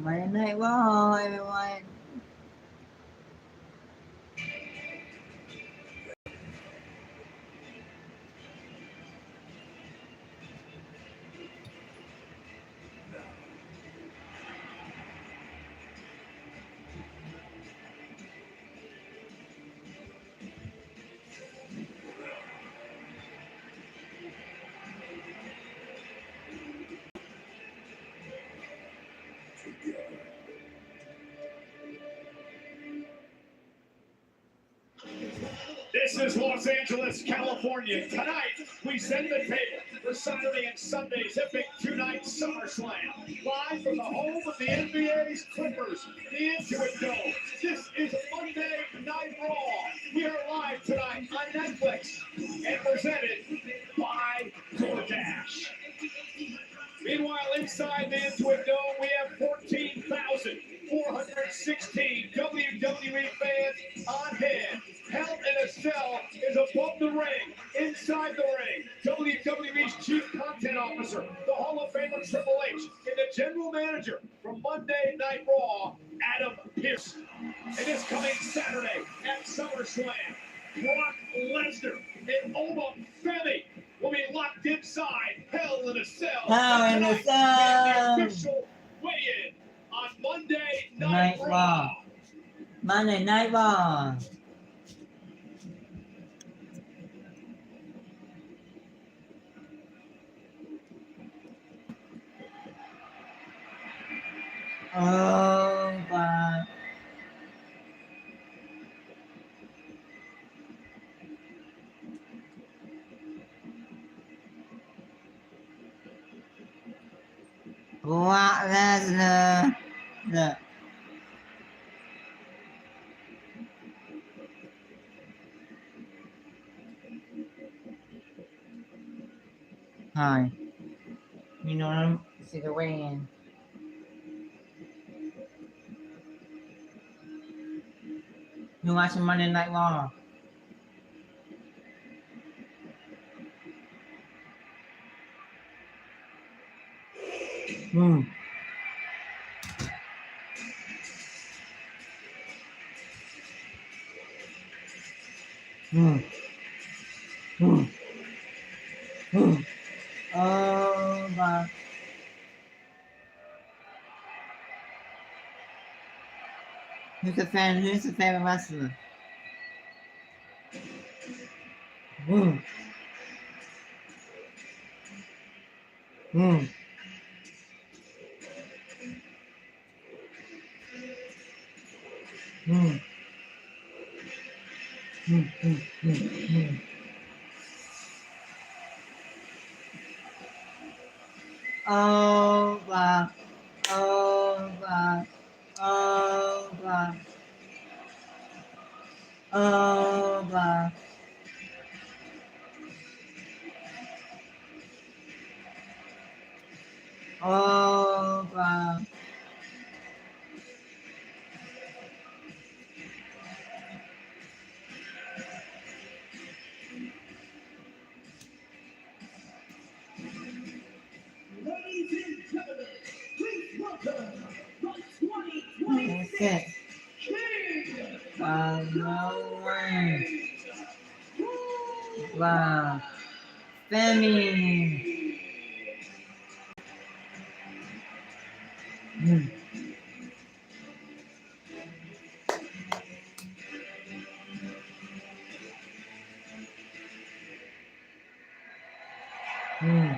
Monday Night Raw, everyone. This is Los Angeles, California. Tonight, we send the tape for Saturday and Sunday's epic two-night SummerSlam. Live from the home of the NBA's Clippers, the Intuit Dome. This is Monday Night Raw. We are live tonight on Netflix and presented by DoorDash. Meanwhile, inside the Intuit Dome, we have 14,416 WWE fans on hand. Hell in a Cell is above the ring, inside the ring. WWE's Chief Content Officer, the Hall of Famer Triple H, and the General Manager from Monday Night Raw, Adam Pearce. And this coming Saturday at SummerSlam, Brock Lesnar and Oma Femi will be locked inside Hell in a Cell. Hell in a Cell. The official weigh-in on Monday Night Raw. Monday Night Raw. Oh, God. Brock Lesnar. Look. Hi. You know what I'm see the way in. You're watching Monday Night Raw. Mm. Mm. Mm. Mm. Oh, my. Who's the favorite wrestler? Mm. Mm. Mm. Mm. Mm. Mm. Oh, God. Oh, God. Oh, God. Oh, God. Oh, God. Ladies and gentlemen, please welcome the 2020 That's it. King. No way. Wow. Femi. Mm. Mm.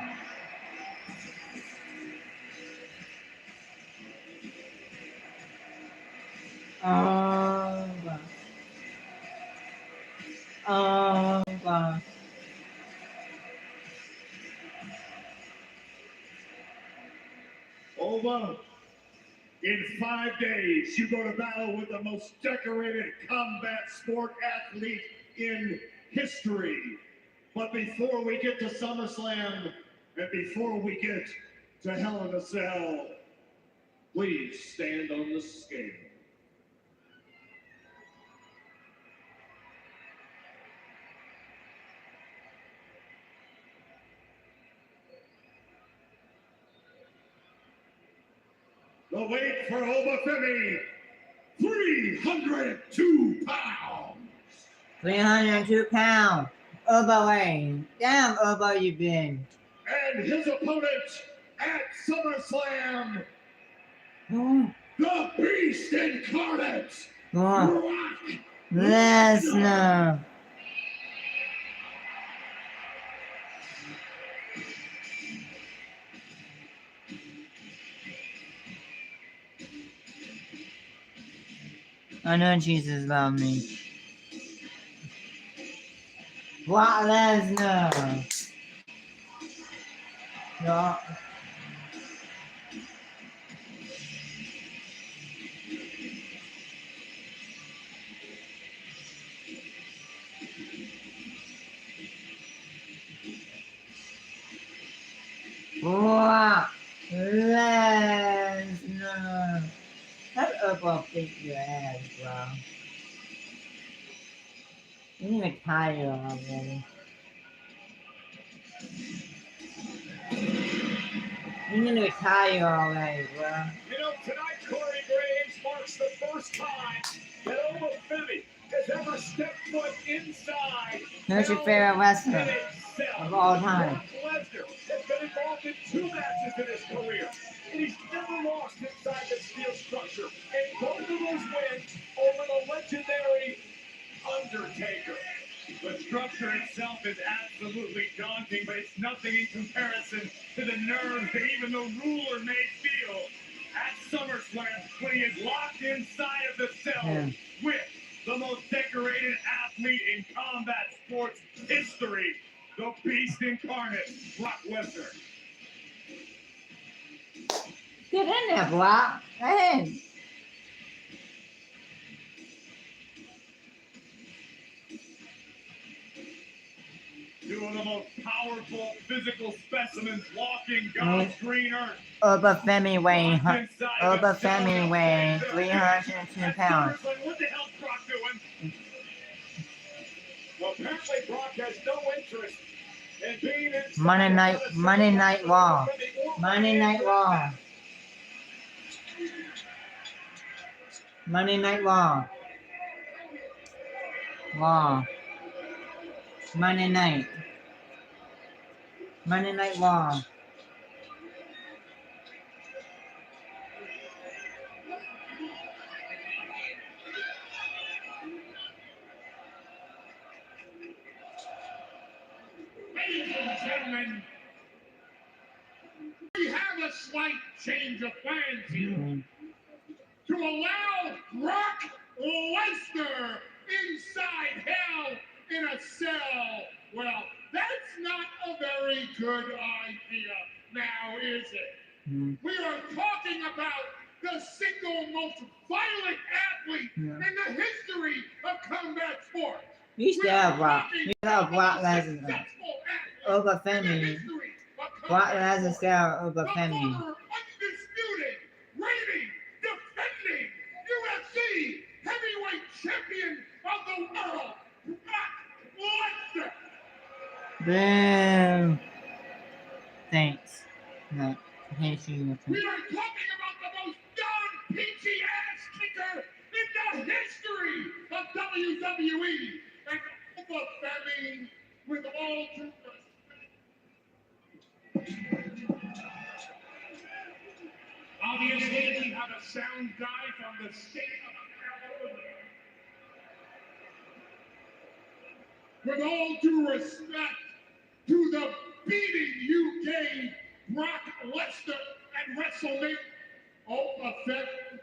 Oh, God. Oh, God. Over. In 5 days, you go to battle with the most decorated combat sport athlete in history. But before we get to SummerSlam, and before we get to Hell in a Cell, please stand on the scale. The The weight for Obafemi, 302 pounds. 302 pounds. Overweight. Damn, Oba, you been. And his opponent at SummerSlam, Oh. the Beast Incarnate, Oh. Brock Lesnar. I know Jesus loves me. Brock Lesnar. Yeah. Brock Lesnar. That Oba beat your ass, bro. You need to retire already. You need to retire already, bro. You know, tonight Corey Graves marks the first time that Obafemi has ever stepped foot inside. Who's your favorite wrestler of all time? Brock Lesnar has been involved in 2 matches in his career, and he's never lost inside the steel structure. And both of those wins over the legendary Undertaker. The structure itself is absolutely daunting, but it's nothing in comparison to the nerves that even the ruler may feel at SummerSlam when he is locked inside of the cell with the most decorated athlete in combat sports history, the Beast Incarnate, Brock Lesnar. Get in there, Brock. Hey. Two of the most powerful physical specimens walking God's green earth. Obafemi weighing 302 pounds. What the hell's Brock doing? Well, apparently Brock has no interest in being inside. Monday Night Raw. Monday Night Raw. Monday Night Raw. Raw. Monday Night. Monday Night Raw. Ladies and gentlemen, we have a slight change of plans here. To allow Brock Lesnar inside hell in a cell. Well, that's not a very good idea, now is it? We are talking about the single most violent athlete in the history of combat sports. You still have Brock Lesnar. Obafemi. Brock Lesnar still Obafemi. Undisputed, reigning, defending UFC heavyweight champion of the world, Brock Lesnar. Boom. Thanks. No, I hate you. We are talking about the most non-peachy ass kicker in the history of WWE. And Obafemi, with all due respect. Obviously, we have a sound guy from the state of California. With all due respect to the beating you gave Brock Lesnar at WrestleMania, Obafemi,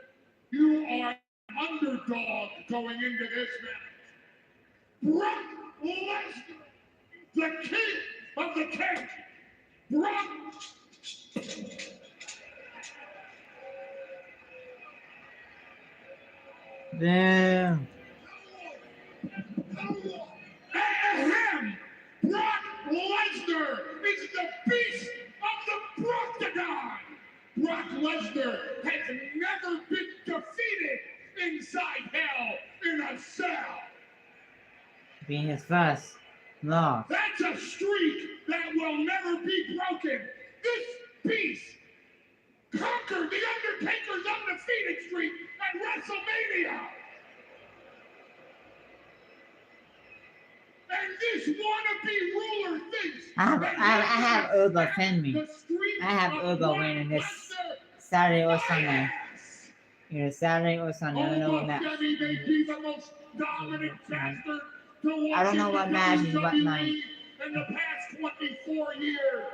you are an underdog going into this match. Brock Lesnar, the king of the cage. Brock. Boom. Ahem! Brock Lesnar is the beast of the Broctagon! Brock Lesnar has never been defeated inside hell in a cell! Being his first loss. That's a streak that will never be broken! This beast conquered The Undertaker's undefeated streak at WrestleMania. And this wannabe ruler thinks I have Uber defend me. the streak I have of Uber Brock winning this Lesnar. Saturday or My Sunday. ass. Either Saturday or Sunday. I don't know what match. Femi may be the most dominant bastard to watch I don't know in what the match is what WWE night. in the past 24 years.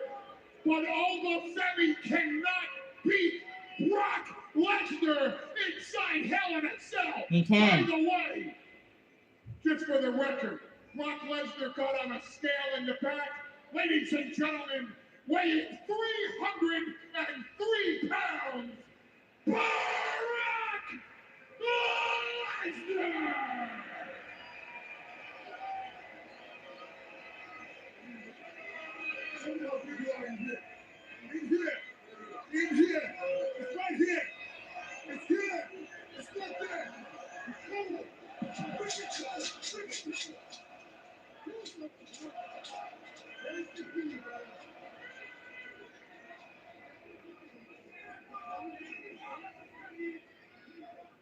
But Femi cannot beat Brock Lesnar inside Hell in a Cell. He can. By the way, just for the record, Brock Lesnar got on a scale in the back. Ladies and gentlemen, weighing 303 pounds, Brock Lesnar! Somehow you are in here. In here. In here. It's right here. It's here. It's not there. Come on.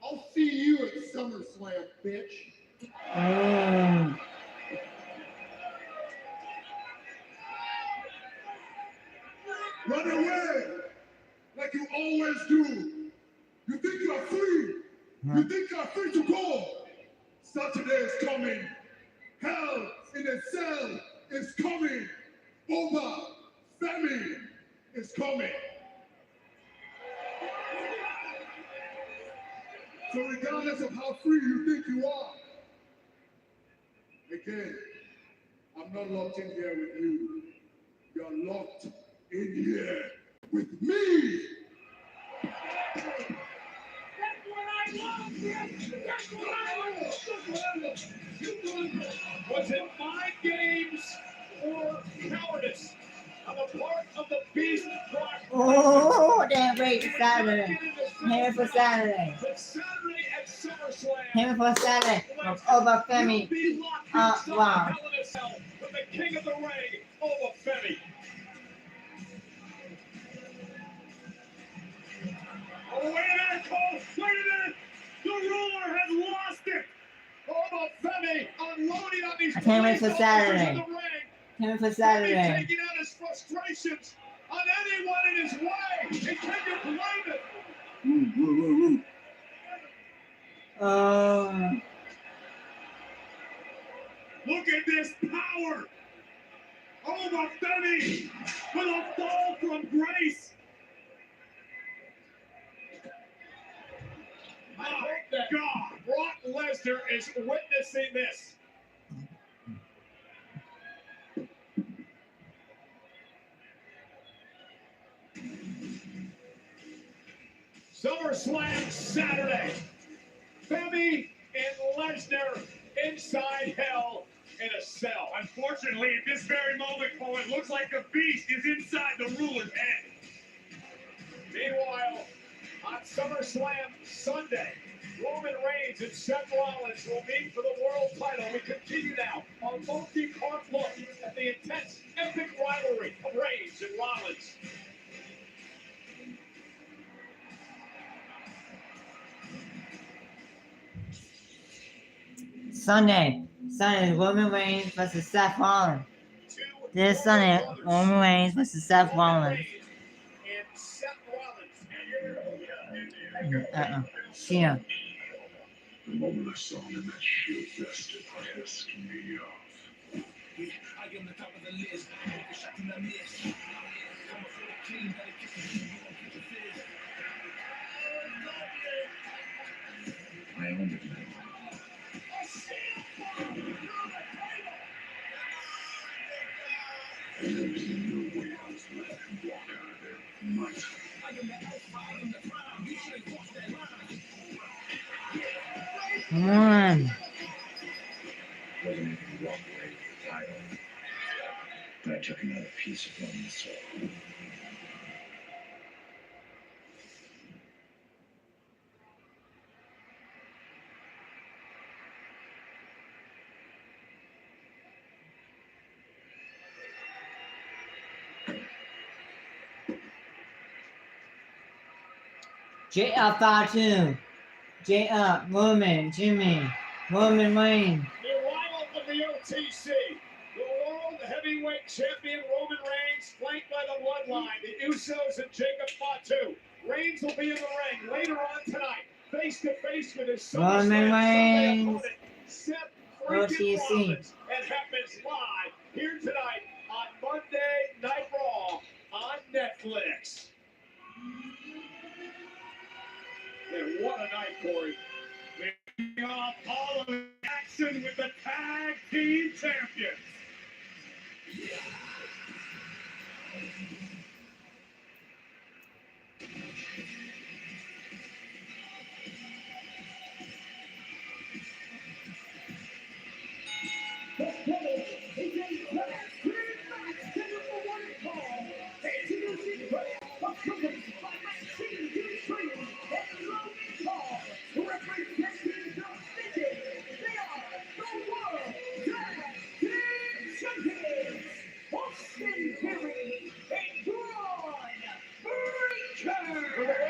I'll see you at SummerSlam, bitch. Run away like you always do. You think you're free. You think you're free to go. Saturday is coming. Hell in a Cell is coming. Femi is coming. So regardless of how free you think you are, again, I'm not locked in here with you. You're locked in here with me. That's what I love, bitch. That's what I love. Was it mind games or cowardice on the part of the Beast Brock? Oh, damn, wait, Saturday. Here for Saturday. But Saturday at SummerSlam. Here for Saturday. Over Femi. Wow. With the king of the ring, over Femi. Oh, wait a minute, Cole. Wait a minute. The ruler has lost it. Over Femi unloading on these. I can't wait for police Saturday. officers in the ring. Can't wait for Femi Saturday. taking out his frustrations on anyone in his way. And can you blame it? Look at this power. Over Femi with a fall from grace. I hope that God, Brock Lesnar is witnessing this. SummerSlam Saturday. Femi and Lesnar inside Hell in a Cell. Unfortunately, at this very moment, Cole, it looks like the Beast is inside the ruler's head. Meanwhile, on SummerSlam Sunday, Roman Reigns and Seth Rollins will meet for the world title. We continue now a multi-part look at the intense, epic rivalry of Reigns and Rollins. Sunday, Roman Reigns versus Seth Rollins. This Sunday, Roman Reigns versus Seth Rollins. Cena. The moment I saw him in that shield vest, I had to skin me off. I am the top of the list. Make a shot to the miss. Come for the clean, gotta kiss the you won't get your fizz. I own it now. And there was no way I was letting him walk out of there. Much. I am the alpha, I am the prime. You should have walked that line. Come on. Wasn't even the wrong way with the title. But I took another piece of Roman's soul. J-Up Fatu. J-Up, Roman, Jimmy, Roman Reigns. The arrival of the OTC. The World Heavyweight Champion Roman Reigns, flanked by the Bloodline, the Usos, and Jacob Fatu. Reigns will be in the ring later on tonight, face to face with his Roman Reigns. opponent, Seth freaking OTC. Rollins, and happens live here tonight on Monday Night Raw on Netflix. And what a night, Corey. Kicking off all of the action with the tag team champions.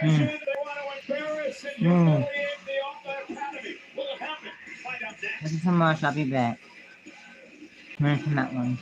They want to embarrass and humiliate the Academy. Will it happen? Find out next. This is commercial. I'll be back. Mention that one.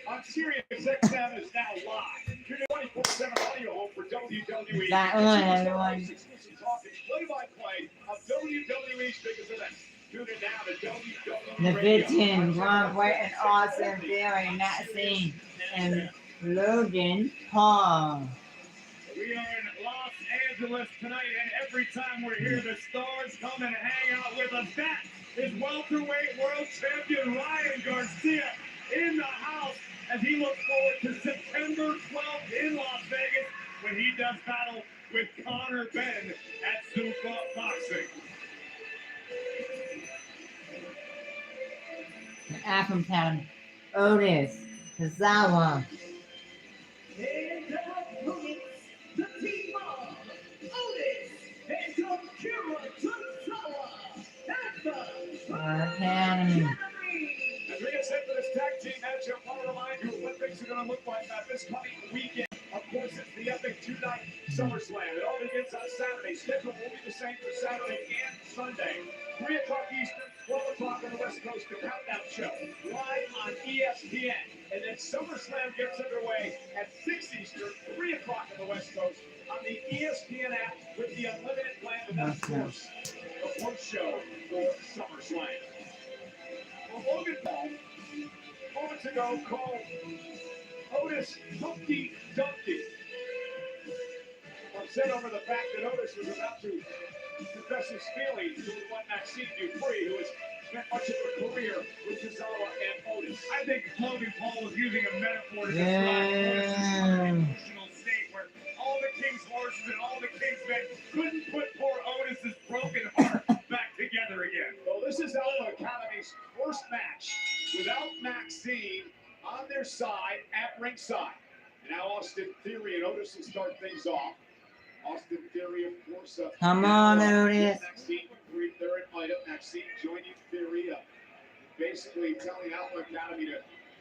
On Sirius XM is now live. Your 24/7 audio home for WWE. That one, everyone. Exclusive talk and play-by-play of WWE's biggest events. Tune in now to WWE The Radio. Vision, Ron White, and Austin Theory, Matt Singh, and Logan Paul. We are in Los Angeles tonight, and every time we're here, the stars come and hang out with us. That is welterweight world champion Ryan Garcia in the house as he looks forward to September 12th in Las Vegas when he does battle with Conor Benn at Super Boxing. The Afro Town, Otis, Zawa. And our opponents, the team of Otis and Akira Tozawa at the Academy. As we get set for this tag team matchup, I want to remind you of what things are going to look like this coming weekend. Of course, it's the epic two-night SummerSlam. It all begins on Saturday. Schedule will be the same for Saturday and Sunday. 3 o'clock Eastern, 12 o'clock on the West Coast, the Countdown Show. Live on ESPN. And then SummerSlam gets underway at 6 Eastern, 3 o'clock on the West Coast on the ESPN app with the unlimited plan. And then, of course, the post show for SummerSlam. Well, Logan Paul, moments ago, called Otis Humpty Dumpty. Upset over the fact that Otis was about to confess his feelings to one Maxine Dupree, who has spent much of her career with Tozawa and Otis. I think Logan Paul was using a metaphor to describe Otis' emotional state where all the King's horses and all the King's men couldn't put poor Otis's broken heart back together again. Well, this is Alpha Academy's first match without Maxine on their side at ringside. And now Austin Theory and Otis will start things off. Austin Theory, of course. Come on, Otis. Maxine, they're invited. Maxine joining Theory, basically telling Alpha Academy to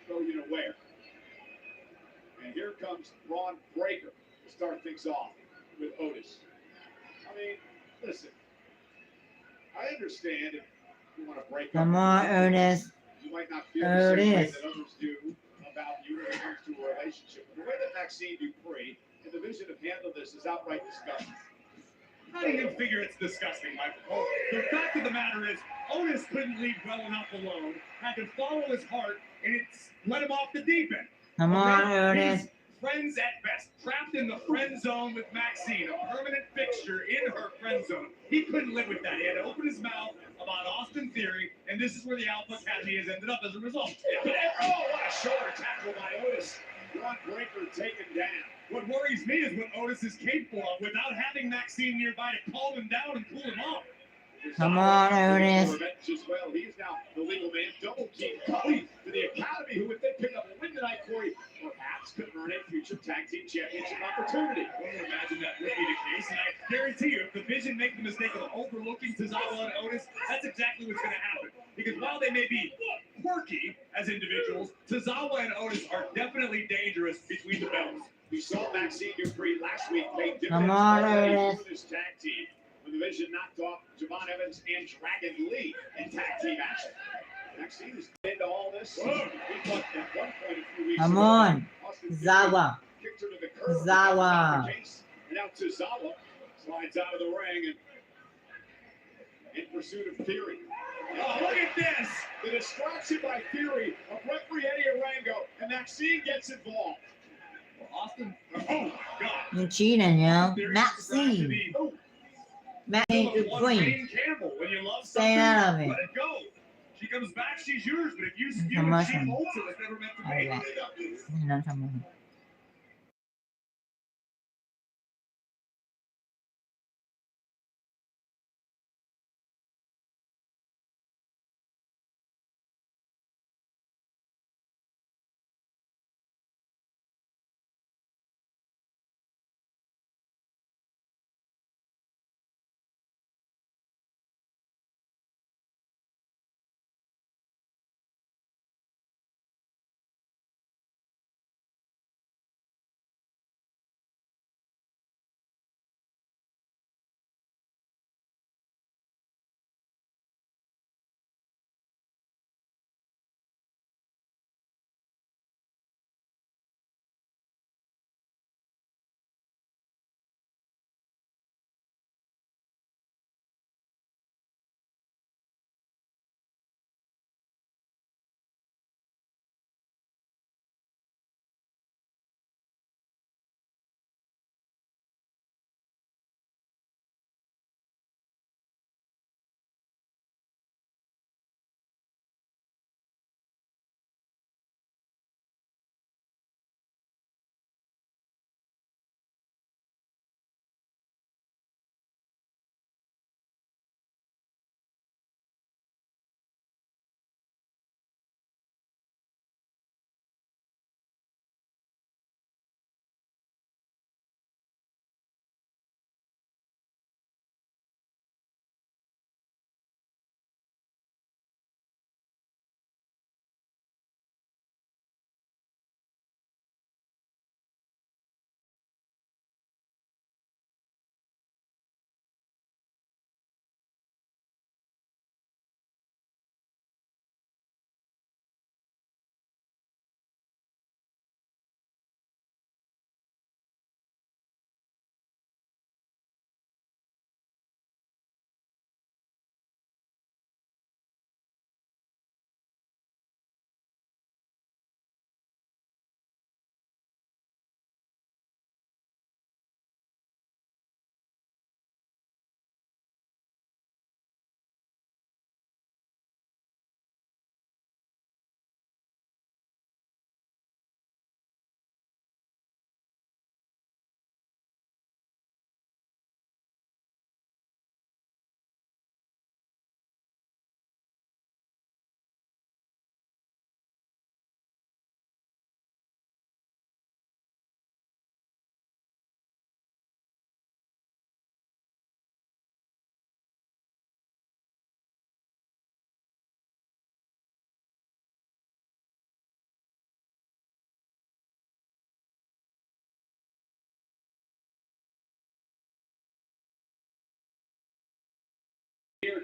throw you nowhere. And here comes Ron Breaker to start things off with Otis. I mean, listen, I understand if you want to break up. Come on, Otis. You might not feel the same way that others do about you when it comes to a relationship. But the way that Maxine Dupree and the vision have handled this is outright disgusting. How do you figure it's disgusting, Michael? The fact of the matter is, Otis couldn't leave well enough alone, had to follow his heart, and it's let him off the deep end. Come on, Otis. Friends at best, trapped in the friend zone with Maxine, a permanent fixture in her friend zone. He couldn't live with that. He had to open his mouth about Austin Theory, and this is where the Alpha Academy has ended up as a result. Oh, what a shoulder tackle by Otis. Ron Breaker taken down. What worries me is what Otis is capable of without having Maxine nearby to calm him down and cool him off. Come on, Otis. Well, he's now the legal man, double team Cody to the Academy, who, if they pick up a win tonight, Corey, perhaps could earn a future tag team championship opportunity. I would imagine that would be the case, and I guarantee you, if the Vision make the mistake of overlooking Tozawa and Otis, that's exactly what's going to happen. Because while they may be quirky as individuals, Tozawa and Otis are definitely dangerous between the belts. We saw Maxine Dupree last week make Come on, dividends Otis. for this tag team. When the Vision knocked off Javon Evans and Dragon Lee in tag team action. Maxine is into all this. He thought at one point a few weeks Come ago, on. Austin Zawa. kicked her to the curb. Zawa. And now Tozawa slides out of the ring and in pursuit of Theory. Oh, look at this! The distraction by Theory of referee Eddie Arango, and Maxine gets involved. Well, Austin, oh my God! You're cheating, yo. Theory's Maxine. distracted me. Maxine Dupree. Stay out of it. Let it go. She comes back, she's yours, but if you skew Come it, on. she holds it. It's never meant to be. Alright. No, come on.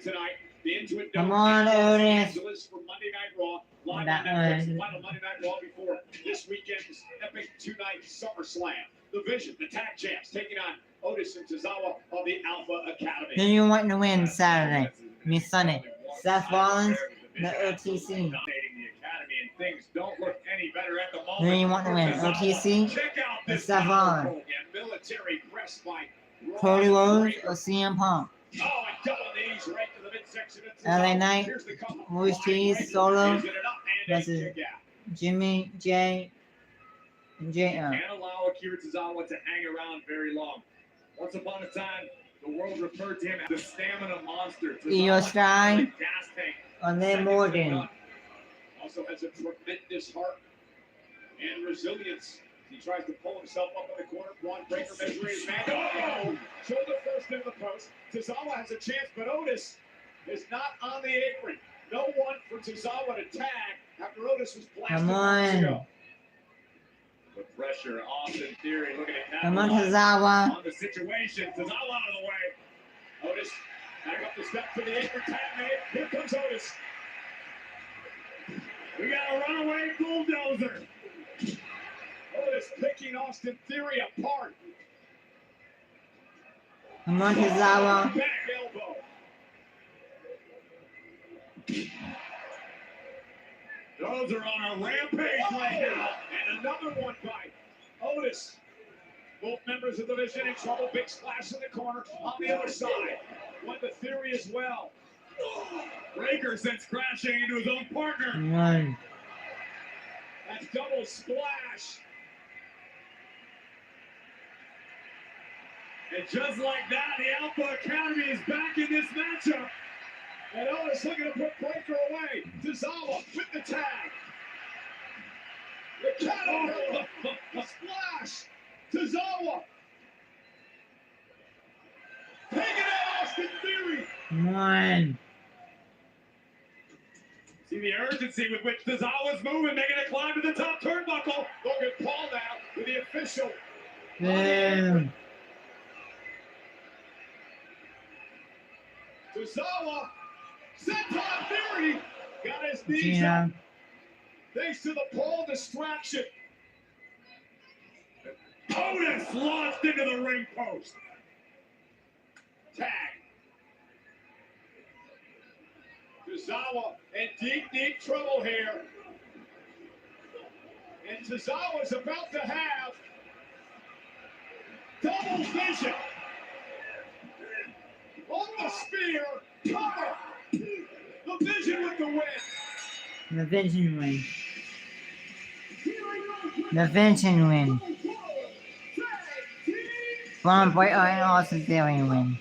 tonight. The Intuit Come Dome on, in Los Otis. Angeles for Monday Night Raw. Live That on Netflix, one. the final Monday Night Raw before this weekend's epic two-night SummerSlam. The Vision, the tag champs, taking on Otis and Tozawa of the Alpha Academy. Who you want to win Saturday? Sunday. Seth Rollins, the OTC. Dominating the academy, and things don't look any better at the moment. Who you want to win? OTC Check out or this Seth Rollins? military press by Cody Rhodes or CM Punk? Oh, and double knees right to the midsection. LA Knight, Here's the couple. Royce Cheese, Solo Is it enough? And a versus kick out. Jimmy J and J. Can't allow Akira Tozawa to hang around very long. Once upon a time, the world referred to him as the stamina monster. Io Sky Like gas tank. or Liv Morgan? Also has a tremendous heart and resilience. He tries to pull himself up in the corner. Braun Breaker measuring his man. Oh! Shoulder first into the post. Tozawa has a chance, but Otis is not on the apron. No one for Tozawa to tag after Otis was blasted. Come months on. ago. The pressure, Austin Theory looking at Come on, capitalize Tozawa. on the situation. Tozawa out of the way. Otis back up the steps to the apron. Tag made. Here comes Otis. We got a runaway bulldozer. Otis picking Austin Theory apart. Come on, Tozawa. Back elbow. Those are on a rampage right now. And another one by Otis. Both members of the Vision in trouble. Big splash in the corner. On the other side. Went the Theory as well. Breaker sends crashing into his own partner. Come on. That double splash. And just like that, the Alpha Academy is back in this matchup. And Otis looking to put Breaker away. Tozawa with the tag. The caterpillar. The splash. Tozawa. Taking out Austin Theory. Come on. See the urgency with which Tozawa's moving, making a climb to the top turnbuckle. Logan Paul now with the official. Damn. Tozawa, Senton Theory, got his knees up Gina. thanks to the pole distraction. Otis launched into the ring post. Tag. Tozawa in deep trouble here. And Tozawa's about to have double vision. On the spear, cover. The Vision with the win. The Vision win. The Vision win. Braun Breaker and Austin Theory win.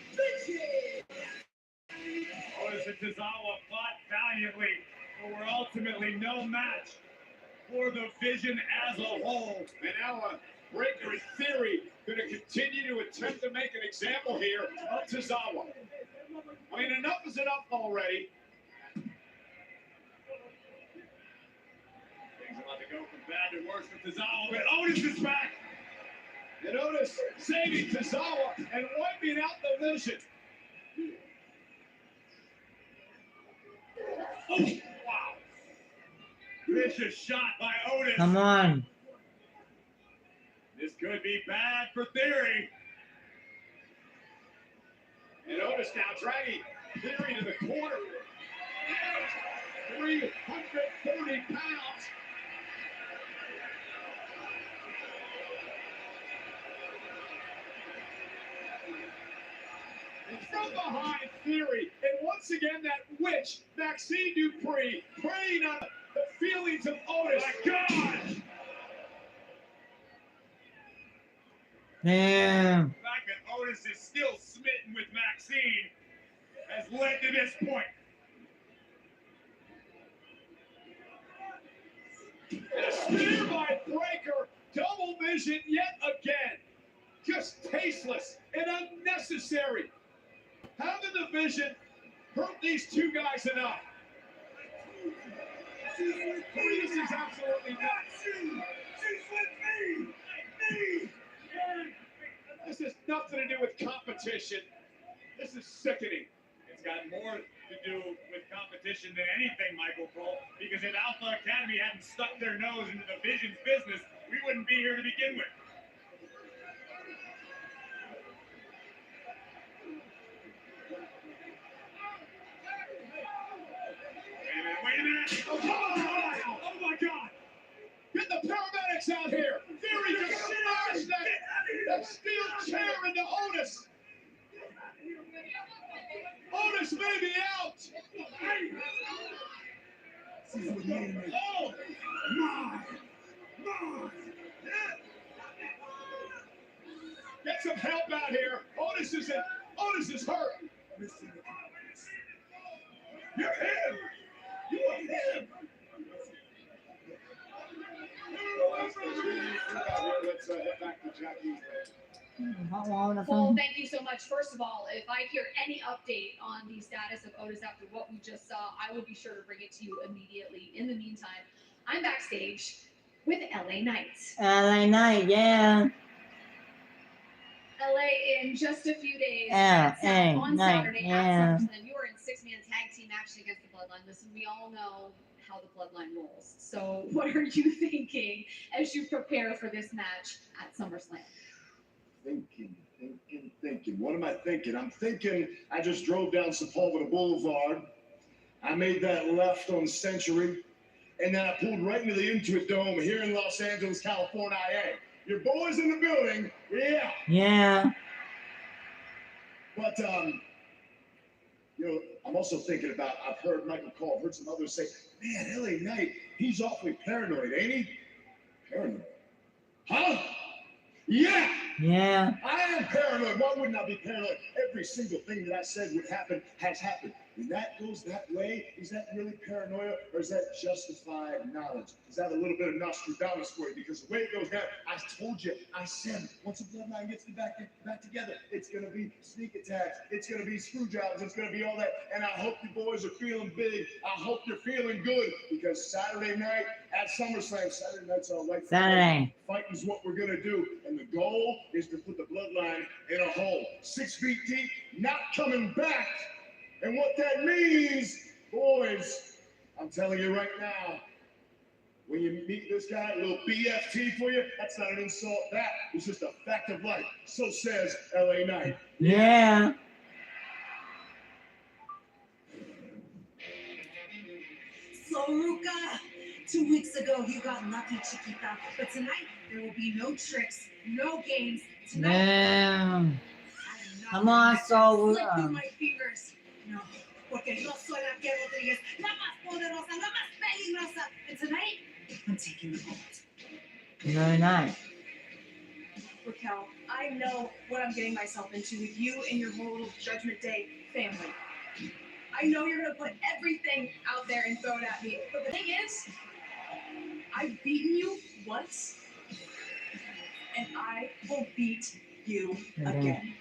Otis and Tozawa fought valiantly, but were ultimately no match for the Vision as a whole. And now Breaker and Theory going to continue to attempt to make an example here of Tozawa. I mean, enough is enough already. Things about to go from bad to worse for Tozawa, but Otis is back. And Otis saving Tozawa and wiping out the Vision. Oh, wow. Vicious shot by Otis. Come on. This could be bad for Theory. And Otis now dragging Theory to the corner. 340 pounds. And from behind Theory, and once again that witch, Maxine Dupree, preying on the feelings of Otis. My God! Damn. The fact that Otis is still smitten with Maxine has led to this point. And a spear by Breaker, double vision yet again. Just tasteless and unnecessary. How did the Vision hurt these two guys enough? This is absolutely nuts. She's with me. Me. This has nothing to do with competition. This is sickening. It's got more to do with competition than anything, Michael Cole, because if Alpha Academy hadn't stuck their nose into the Visions business, we wouldn't be here to begin with. Wait a minute. Oh my God. Get the paramedics out here. Fury just smashed that steel chair into Otis. Otis may be out. Oh, my. Get some help out here. Otis is hurt. You're him. You are him. Let's head back to Jackie. Well, thank you so much. First of all, if I hear any update on the status of Otis after what we just saw, I will be sure to bring it to you immediately. In the meantime, I'm backstage with LA Knight. LA Knight, yeah. LA in just a few days. LA on Knight, Saturday yeah. at SummerSlam. You are in 6-man tag team action against the Bloodline. Listen, we all know how the Bloodline rolls. So what are you thinking as you prepare for this match at SummerSlam? Thinking. What am I thinking? I'm thinking I just drove down Sepulveda Boulevard. I made that left on Century, and then I pulled right into the Intuit Dome here in Los Angeles, California. Your boys in the building, yeah. Yeah. But I'm also thinking about. I've heard Michael Cole. I've heard some others say, "Man, LA Knight, he's awfully paranoid, ain't he?" Paranoid? Huh? Yeah. Yeah. I am paranoid. Why wouldn't I be paranoid? Every single thing that I said would happen has happened. When that goes that way, is that really paranoia or is that justified knowledge? Is that a little bit of Nostradamus for you? Because the way it goes down, I told you, I said, once the Bloodline gets back together, it's going to be sneak attacks, it's going to be screw jobs, it's going to be all that. And I hope you boys are feeling big. I hope you're feeling good because Saturday night at SummerSlam, Saturday night's all right. Saturday. Fighting is what we're going to do. And the goal is to put the Bloodline in a hole. 6 feet deep, not coming back. And what that means, boys, I'm telling you right now, when you meet this guy, a little BFT for you, that's not an insult. That is just a fact of life. So says LA Knight. Yeah. So, Ruka, 2 weeks ago you got lucky, Chiquita. But tonight, there will be no tricks, no games. Tonight, Yeah. Come on, so slip through my fingers. No, porque yo soy Raquel Rodriguez, la más poderosa, la más peligrosa. And tonight, I'm taking the vault. Very nice. Raquel, I know what I'm getting myself into with you and your whole little Judgment Day family. I know you're going to put everything out there and throw it at me. But the thing is, I've beaten you once, and I will beat you again.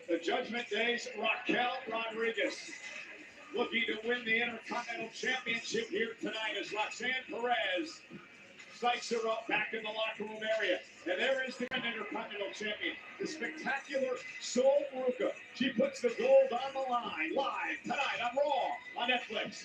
The Judgment Day's Raquel Rodriguez looking to win the Intercontinental Championship here tonight as Roxanne Perez psychs her up back in the locker room area. And there is the Intercontinental Champion, the spectacular Sol Ruca. She puts the gold on the line live tonight on Raw on Netflix.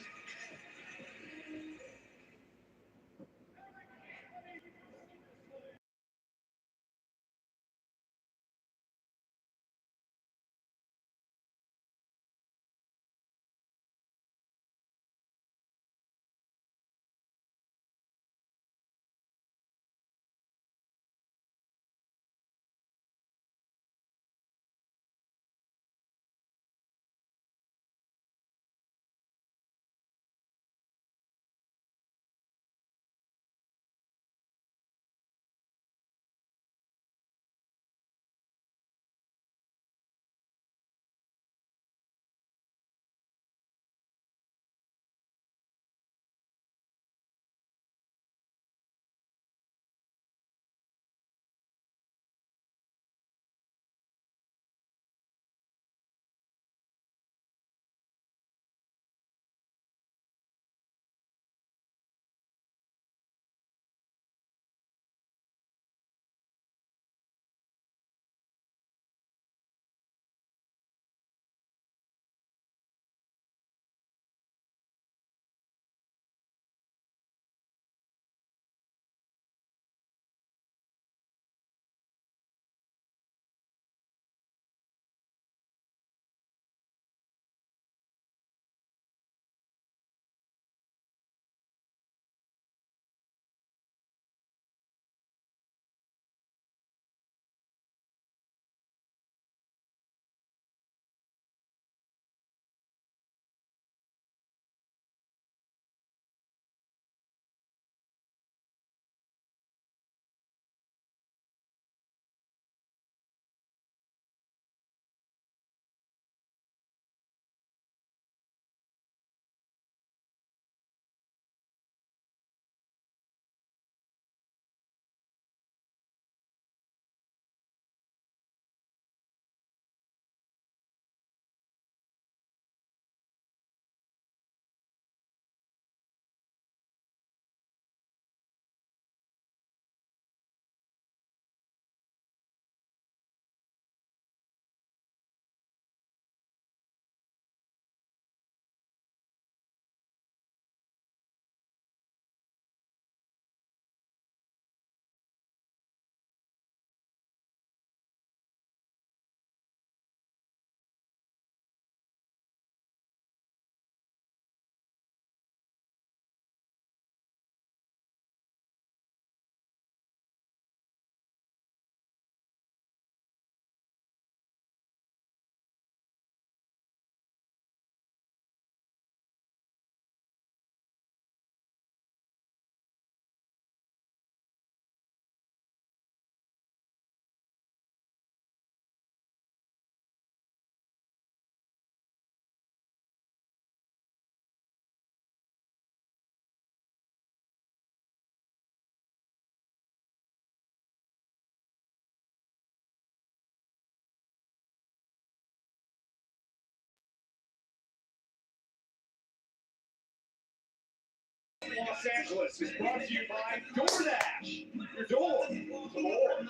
Angeles is brought to you by DoorDash. Your door to more.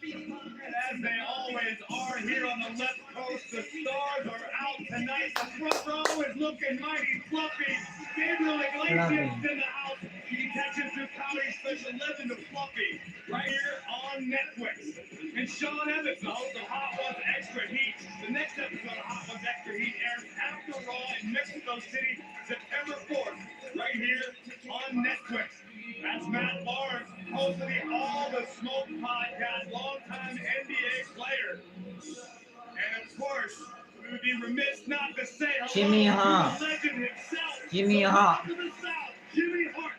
And as they always are here on the left coast, the stars are out tonight. The front row is looking mighty fluffy. Gabriel Iglesias in the house. He catches the comedy special legend of Fluffy right here on Netflix. And Sean Evans, the host of Hot Ones Extra Heat. The next episode of Hot Ones Extra Heat airs after Raw in Mexico City, September 4th, right here on Netflix. That's Matt Barnes, host of the All the Smoke podcast, longtime NBA player. And of course, we would be remiss not to say hello Jimmy Hart. to the legend himself. Jimmy the Hart. Rock of the South, Jimmy Hart,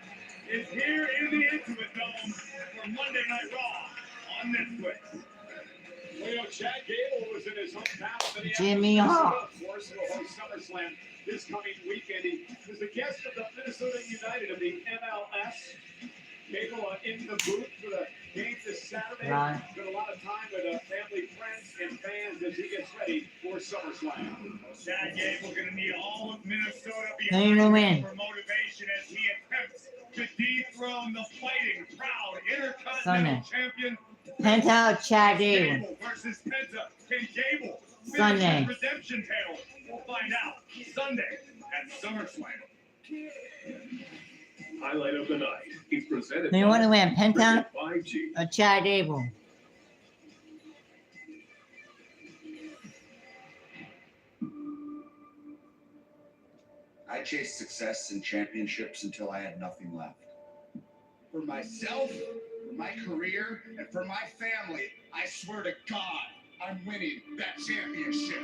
is here in the Intimate Dome for Monday Night Raw on Netflix. Well, you know, Chad Gable was in his hometown of Minneapolis, Jimmy Hart. of course, will host SummerSlam this coming weekend. He was a guest of the Minnesota United of the MLS. Gable in the booth for the game this Saturday. Right. Spent a lot of time with family, friends, and fans as he gets ready for SummerSlam. Chad Gable going to need all of Minnesota behind him for motivation as he attempts to dethrone the fighting, proud Intercontinental Champion. Penta Chad Gable. Gable versus Penta. Can Gable finish Sunday. his redemption tale? We'll find out Sunday at SummerSlam. Highlight of the night is presented Do you want to win Penta 5G. or Chad Gable? I chased success and championships until I had nothing left. For myself, for my career, and for my family, I swear to God, I'm winning that championship.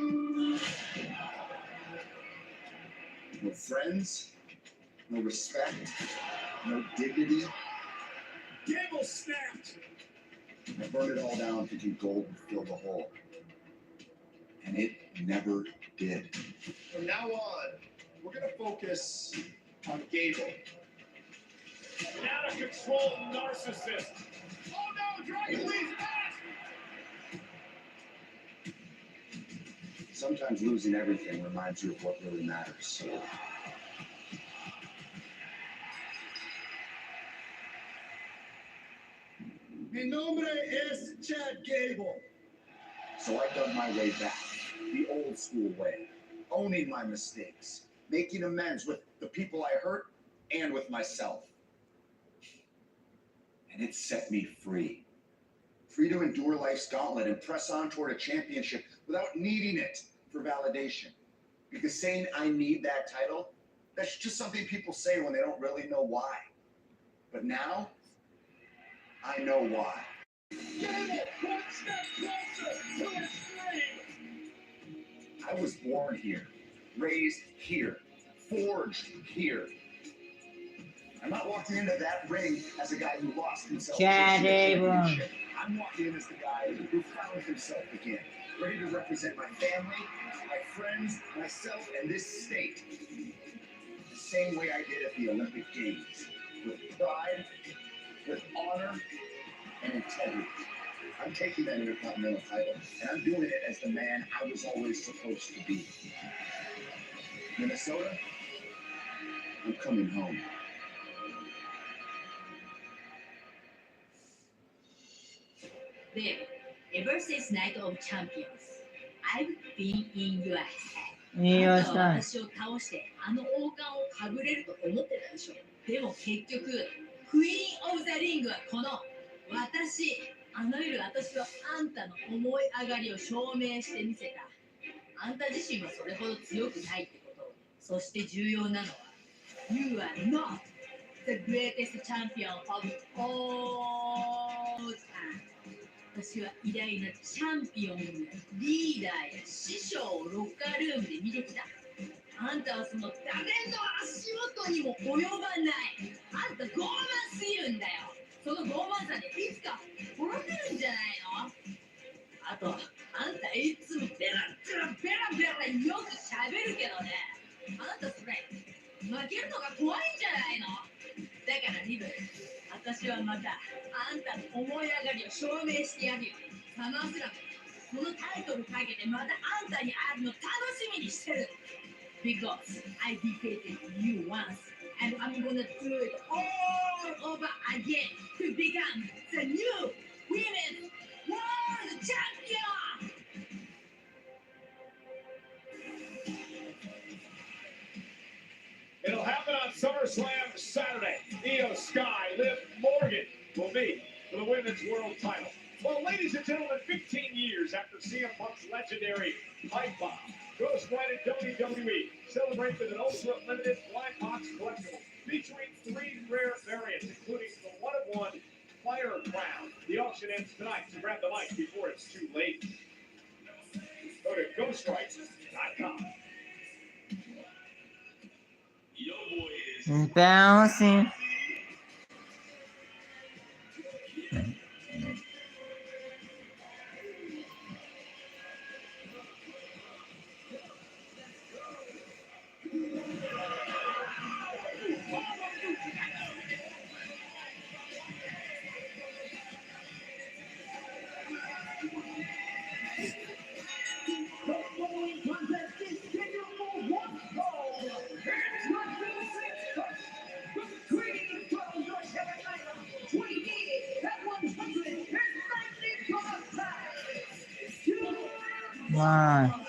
No friends, no respect, no dignity. Gable snapped. I burned it all down thinking gold would fill the hole. And it never did. From now on, we're going to focus on Gable. An out of control narcissist. Oh no, Dragon Lee's back! Sometimes losing everything reminds you of what really matters. Mi nombre es Chad Gable. So I dug my way back, the old school way, owning my mistakes, making amends with the people I hurt and with myself. And it set me free. Free to endure life's gauntlet and press on toward a championship without needing it for validation. Because saying I need that title, that's just something people say when they don't really know why. But now, I know why. Gable, one step closer to his dream. I was born here, raised here, forged here. I'm not walking into that ring as a guy who lost himself. Chad Gable. I'm walking in as the guy who found himself again, ready to represent my family, my friends, myself, and this state. The same way I did at the Olympic Games, with pride, with honor, and integrity. I'm taking that Intercontinental title, and I'm doing it as the man I was always supposed to be. Minnesota, I'm coming home. Babe, ever since Night of Champions, I've been in your head. いいよ、あなしたい。たは私を倒してあの王冠をかぶれると思ってたでしょ。でも結局、クイーン・オブ・ザ・リングはこの私。あの夜私はあんたの思い上がりを証明してみせた。あんた自身はそれほど強くないってこと。そして重要なのは You are not the greatest champion of all time. 私は偉大なチャンピオンやリーダーや師匠をロッカールームで見てきた。あんたはその誰の足元にも及ばない。あんた傲慢すぎるんだよ。その傲慢さでいつか殺せるんじゃないの？あと、あんたいつもベラよく喋るけどね。あんたそれ、負けるのが怖いんじゃないの？だからリブ、私はまたあんたの思い上がりを証明してやるよ。サマースラム、このタイトルかけてまたあんたに会うの楽しみにしてる。Because I defeated you once and I'm gonna do it all over again to become the new women's world champion. It'll happen on SummerSlam Saturday. Io Sky, Liv Morgan will meet for the Women's World title. Well, ladies and gentlemen, 15 years after CM Punk's legendary pipe bomb, Ghost Rider WWE celebrates with an ultra-limited blind box collectible featuring 3 rare variants, including the one-of-one Fire Crown. The auction ends tonight, so grab the mic before it's too late. Go to ghostrights.com. Bouncing. Wow.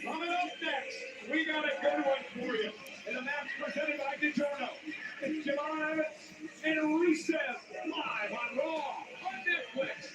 Coming up next, we got a good one for you. In a match presented by DiGiorno, it's Javon Evans and Rusev live on Raw on Netflix.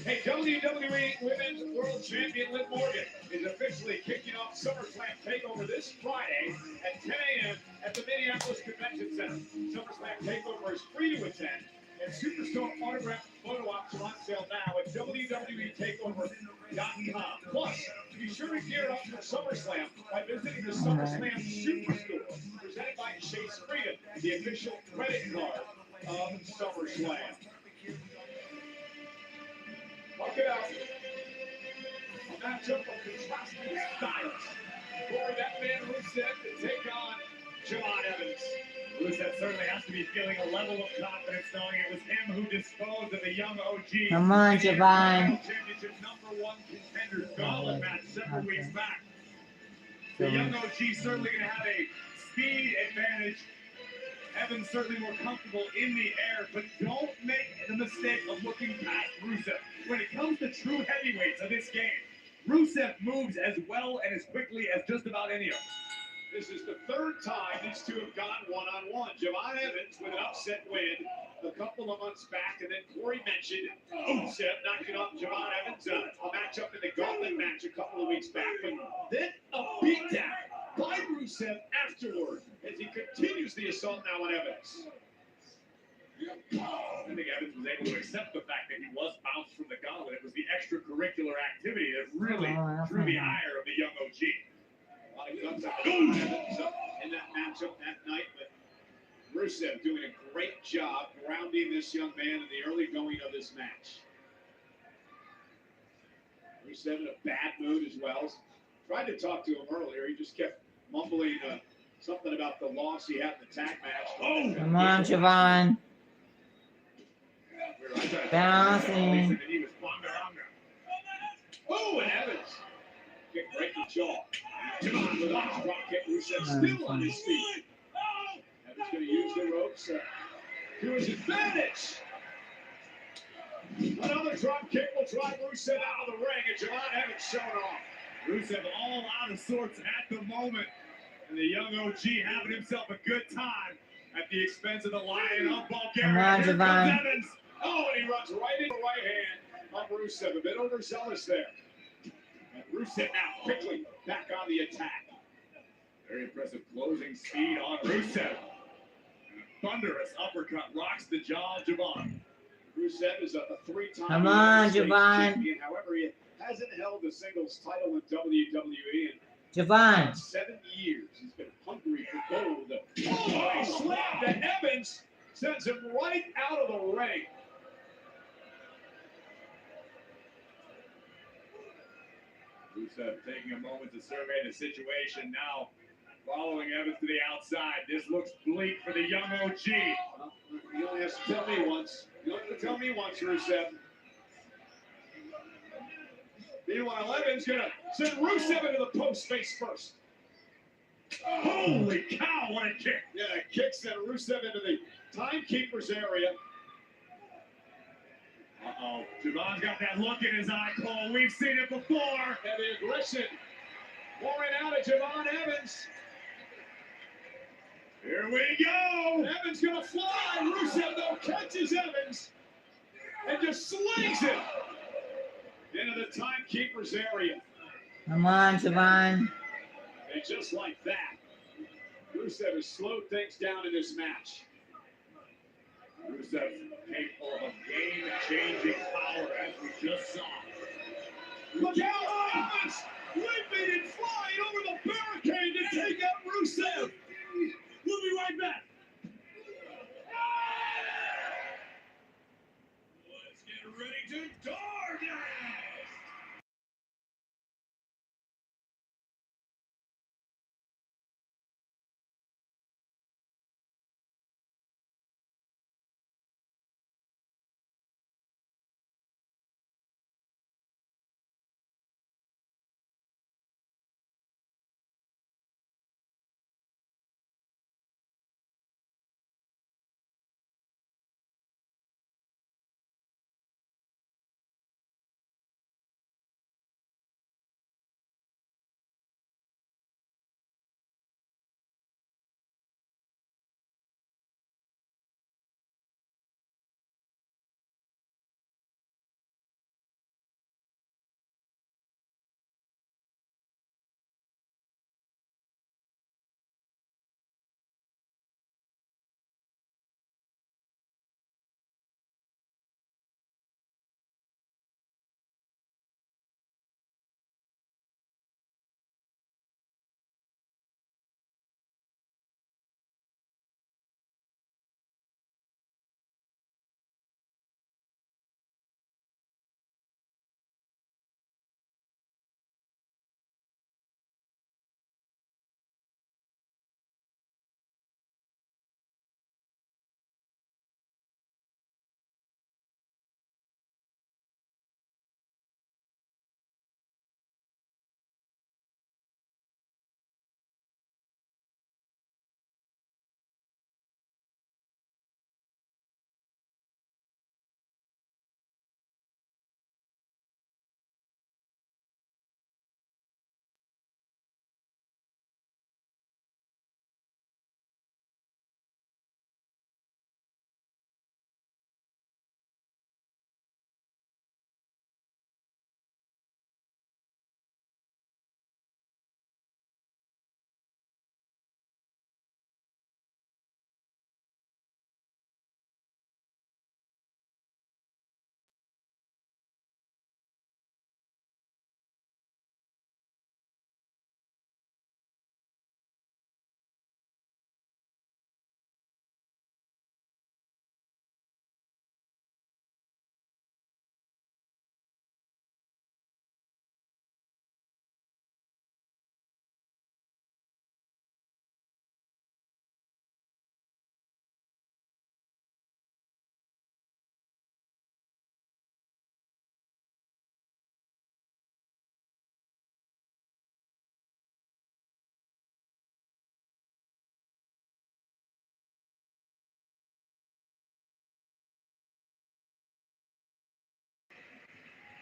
Hey, WWE Women's World Champion Liv Morgan is officially kicking off SummerSlam TakeOver this Friday at 10 a.m. at the Minneapolis Convention Center. SummerSlam TakeOver is free to attend, and Superstar autographed photo ops are on sale now at WWETakeover.com. Plus, be sure to gear up for SummerSlam by visiting the SummerSlam Superstore, presented by Chase Freedom, the official credit card of SummerSlam. Look it out. A matchup of contrasting styles. Corey, that man Rusev to take on Javon Evans. Rusev certainly has to be feeling a level of confidence knowing it was him who disposed of the young OG. Come on, Javon. Championship #1 contender gauntlet match several weeks back. The young OG certainly going to have a speed advantage. Evans certainly more comfortable in the air, but don't make the mistake of looking past Rusev. When it comes to true heavyweights of this game, Rusev moves as well and as quickly as just about any of them. This is the third time these two have gone one-on-one. Javon Evans with an upset win a couple of months back, and then Corey mentioned Rusev knocking off Javon Evans, a matchup in the gauntlet match a couple of weeks back, but then a beatdown by Rusev afterward as he continues the assault now on Evans. I think Evans was able to accept the fact that he was bounced from the gauntlet. It was the extracurricular activity that really drew the ire of the young OG. A lot of guns out Evans in that matchup that night, but Rusev doing a great job grounding this young man in the early going of this match. Rusev in a bad mood as well. Tried to talk to him earlier. He just kept mumbling something about the loss he had in the tag match. Come on, Javon. Bouncing. Oh, and Evans kick right in the jaw. Javon with a drop kick. Rusev still on his feet. Evans going to use the ropes to his advantage. Another drop kick will drive Rusev out of the ring, and Javon Evans showing off. Rusev all out of sorts at the moment, and the young OG having himself a good time at the expense of the Lion of Bulgaria. Come on, Here Javon. comes Evans. Oh, and he runs right into the right hand of Rusev. A bit overzealous there. And Rusev now quickly back on the attack. Very impressive closing speed on Rusev. And a thunderous uppercut rocks the jaw of Javon. Rusev is a three-time Come on, United States Javon. champion. However, he hasn't held the singles title in WWE in Javon. 7 years. He's been hungry for gold. Oh, he slammed to Evans. Sends him right out of the ring. Rusev taking a moment to survey the situation now. Following Evans to the outside. This looks bleak for the young OG. Well, you only have to tell me once. You only have to tell me once, Rusev. Meanwhile, Evans going to send Rusev into the post face first. Holy cow, what a kick. Yeah, a kick sent Rusev into the timekeeper's area. Uh-oh. Javon's got that look in his eye, Cole. We've seen it before. And the aggression pouring out of Javon Evans. Here we go. Evans going to fly. Rusev, though, catches Evans and just slings him into the timekeeper's area. Come on, Javon. And just like that, Rusev has slowed things down in this match. Rusev capable of game-changing power, as we just saw. Look out, Evans! Leaping and flying over the barricade to take out Rusev. We'll be right back. Let's get ready to Darkness!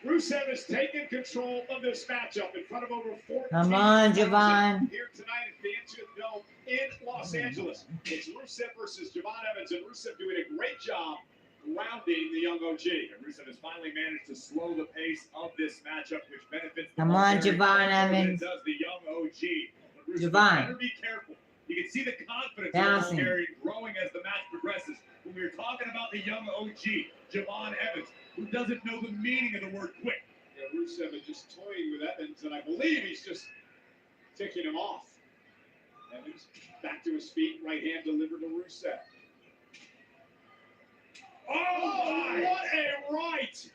Rusev has taken control of this matchup in front of over 14,000 Come on, Javon. here tonight at the Ancient Dome in Los Angeles. It's Rusev versus Javon Evans, and Rusev doing a great job grounding the young OG. And Rusev has finally managed to slow the pace of this matchup, which benefits the Come on, military Javon more than it Evans. does the young OG. But Rusev Javon. better be careful. You can see the confidence Bouncing. of Bulgarian growing as the match progresses. When we were talking about the young OG, Javon Evans, who doesn't know the meaning of the word quick. Yeah, Rusev is just toying with Evans, and I believe he's just ticking him off. Evans back to his feet, right hand delivered to Rusev. Oh, what a right!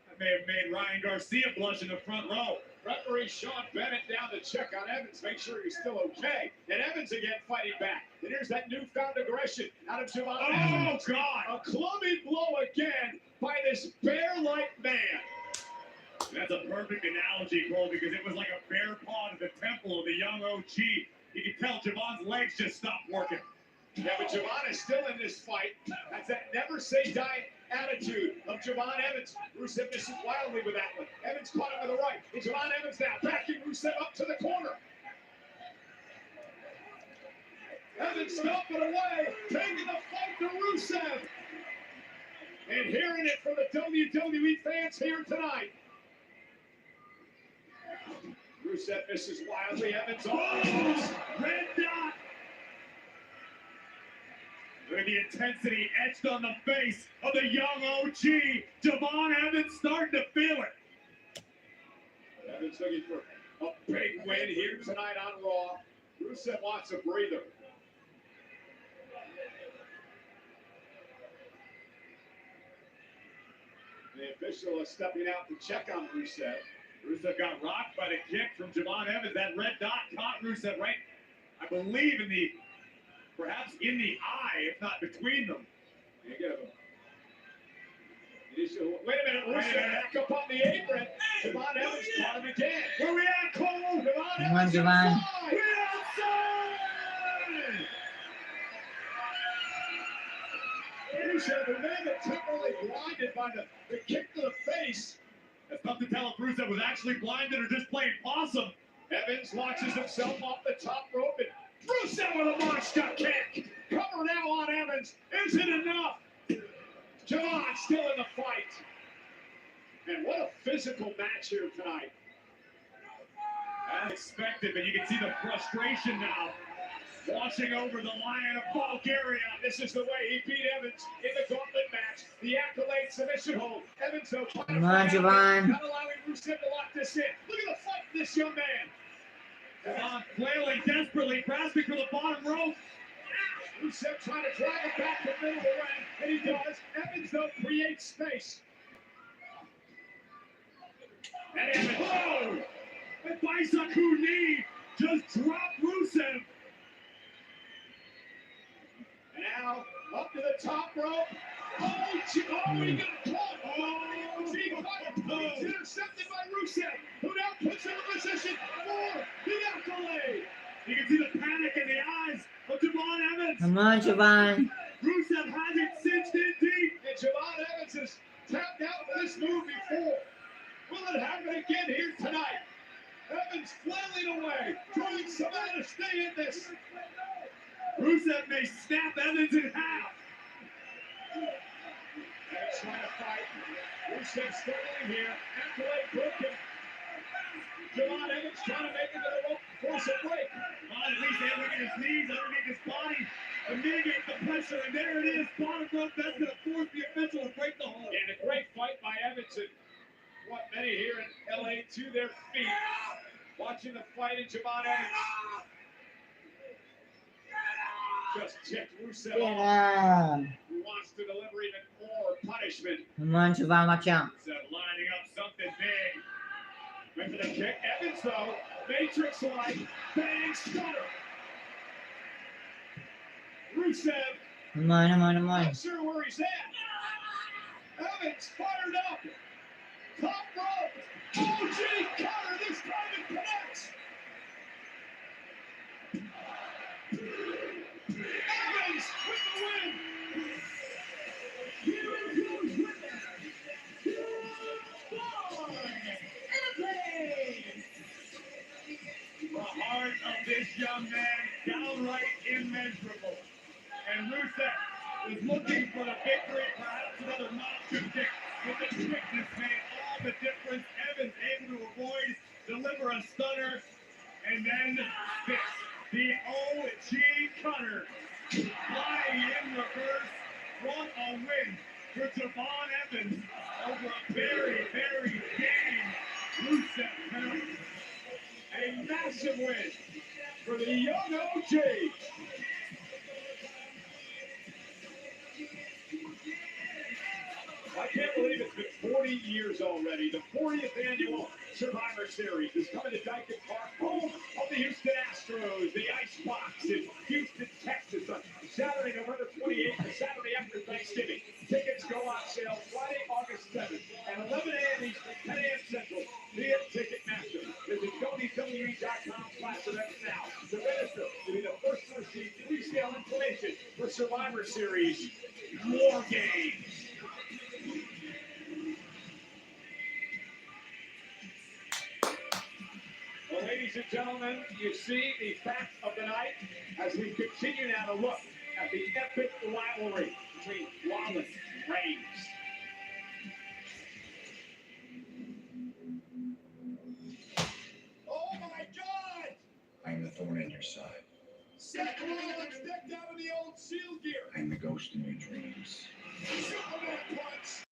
That may have made Ryan Garcia blush in the front row. Referee Sean Bennett down to check on Evans, make sure he's still okay. And Evans again fighting back. And here's that newfound aggression out of Javon. Oh, God! A clubbing blow again by this bear-like man. That's a perfect analogy, Cole, because it was like a bear paw to the temple of the young OG. You can tell Javon's legs just stopped working. Yeah, but Javon is still in this fight. That's that never say die attitude of Javon Evans. Rusev misses wildly with that one. Evans caught him with the right. And Javon Evans now backing Rusev up to the corner. Evans stomping away, taking the fight to Rusev. And hearing it from the WWE fans here tonight. Rusev misses wildly. Evans off. Red dot. Look at the intensity etched on the face of the young OG. Javon Evans starting to feel it. Evans looking for a big win here tonight on Raw. Rusev wants a breather. The official is stepping out to check on Rusev. Rusev got rocked by the kick from Javon Evans. That red dot caught Rusev right, I believe, perhaps in the eye, if not between them. Wait a minute, Rusev back up on the apron. Javon Evans caught him again. Where we at, Cole? Javon Come on, Evans Javon. inside. We're outside! Rusev, who may have been temporarily blinded by the kick to the face. It's tough to tell if Rusev was actually blinded or just playing possum. Evans launches himself off the top rope, and Rusev with a monster kick. Cover now on Evans. Is it enough? Javon still in the fight. And what a physical match here tonight. As expected, but you can see the frustration now. Watching over the Lion of Bulgaria. This is the way he beat Evans in the gauntlet match. The accolade submission hold. Evans, though, trying to Come on, fight out, Javon. not allowing Rusev to lock this in. Look at the fight of this young man. Javon flailing desperately, grasping for the bottom rope. Rusev trying to drag it back to the middle of the ring, and he does. Evans, though, creates space. And Evans, oh! The Baisaku knee just dropped Rusev. And now, up to the top rope. Oh, he got caught. Oh, he caught him. He's intercepted by Rusev, who now puts him in position for the accolade. You can see the panic in the eyes of Javon Evans. Come on, Javon. Rusev has it cinched in deep. And Javon Evans has tapped out with this move before. Will it happen again here tonight? Evans flailing away, trying somehow to stay in this. Rusev may snap Evans in half. Evans trying to fight. Rusev struggling here. Accolade broken. Javon Evans trying to make it to the rope, force a break. Well, at least they look at his knees underneath his body to mitigate the pressure, and there it is. Bottom rope, that's going to force the official to break the hold. And a great fight by Evans, and what many here in LA to their feet. Watching the fight in Javon Evans. Just ticked Rusev Get off. up. Who wants to deliver even more punishment. Come on, Javon, watch out. Rusev lining up something big. Went for the kick. Evans, though, Matrix-like, bang, stunner. Rusev, Come on, come on, come on. not sure where he's at. Evans fired up. Top rope. OG cutter. This time it connects. Evans with the win. Here it goes with it. was looking for the victory, perhaps another monster kick, but the quickness made all the difference. Evans able to avoid, deliver a stunner, and then this, the OG Cutter, flying in reverse. What a win for Javon Evans over a very, very game Rusev count. A massive win for the young OG. I can't believe it's been 40 years already. The 40th annual Survivor Series is coming to Dyken Park, home of the Houston Astros, the Icebox in Houston, Texas, on Saturday, November 28th, the Saturday after Thanksgiving. Tickets go on sale Friday, August 7th at 11 a.m. Eastern, 10 a.m. Central via Ticketmaster. Visit WWE.com/events now to register to be the first to receive pre-sale information for Survivor Series War Games. Well, ladies and gentlemen, you see the fact of the night as we continue now to look at the epic rivalry between Rollins and Reigns. Oh my God! I'm the thorn in your side. Seth Rollins decked out in the old SEAL gear. I'm the ghost in your dreams. Superman punch.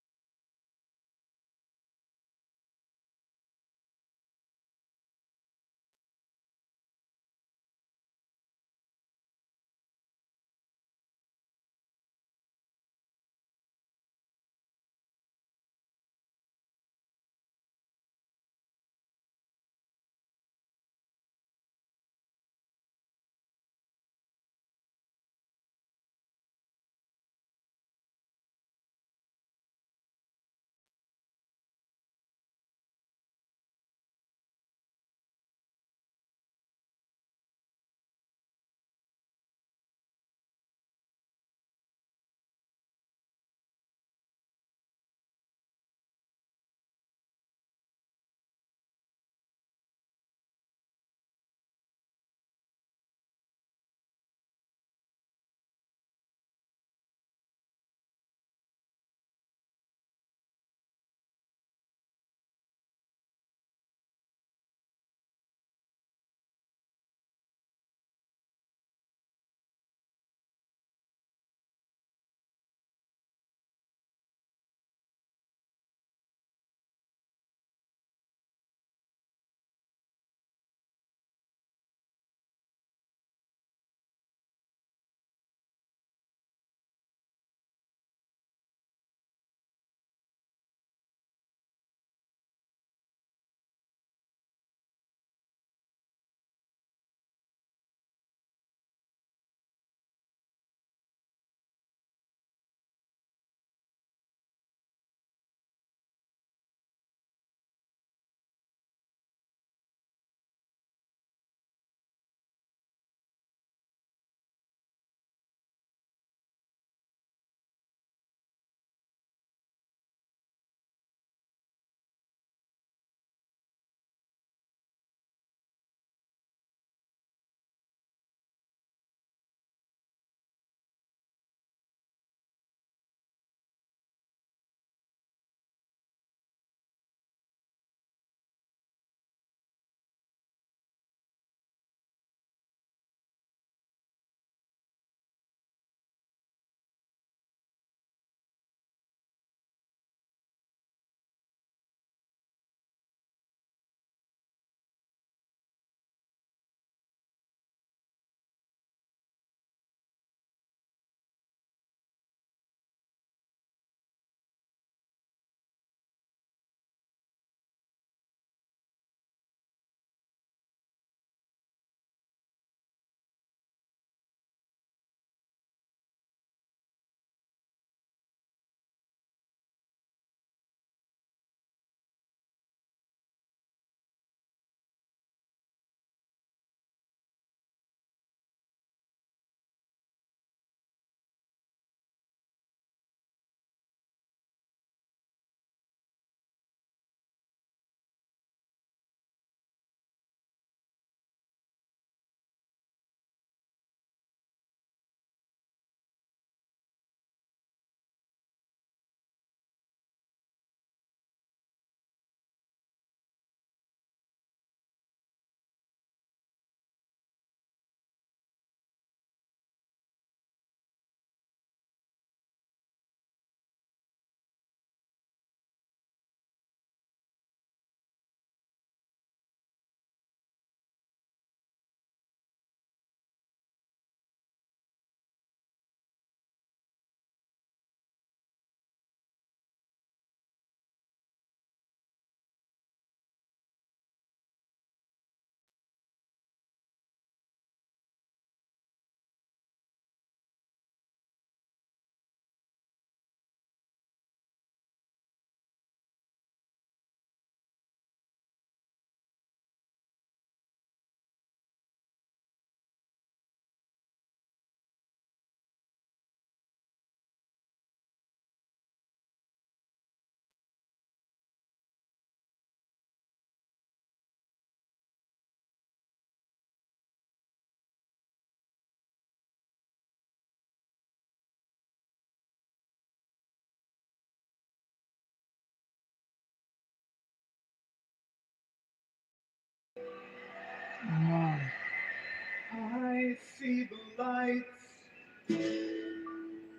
I see the lights.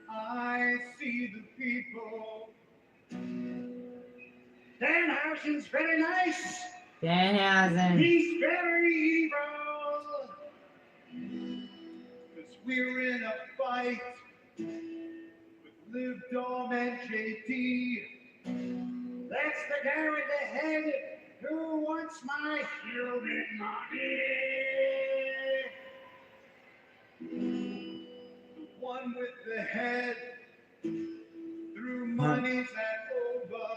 I see the people. Danhausen's very nice. Danhausen. He's very evil. 'Cause we're in a fight with Liv Dom and JD. That's the guy with the head who wants my human money. The one with the head through money's at over.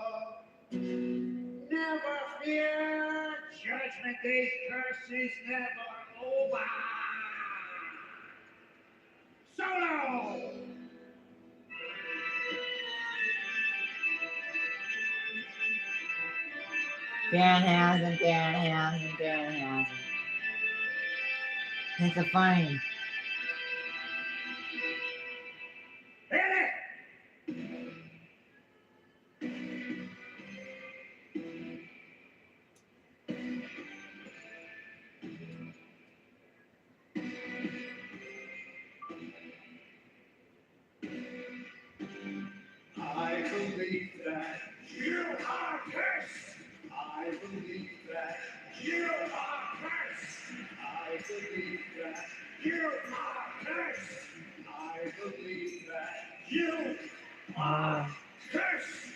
Never fear, Judgment Day's curse is never over. Solo! Danhausen, Danhausen, Danhausen. It's a funny. Hit it! I believe that you are cursed. I believe that you are cursed. I believe that you are cursed. I believe that you are cursed.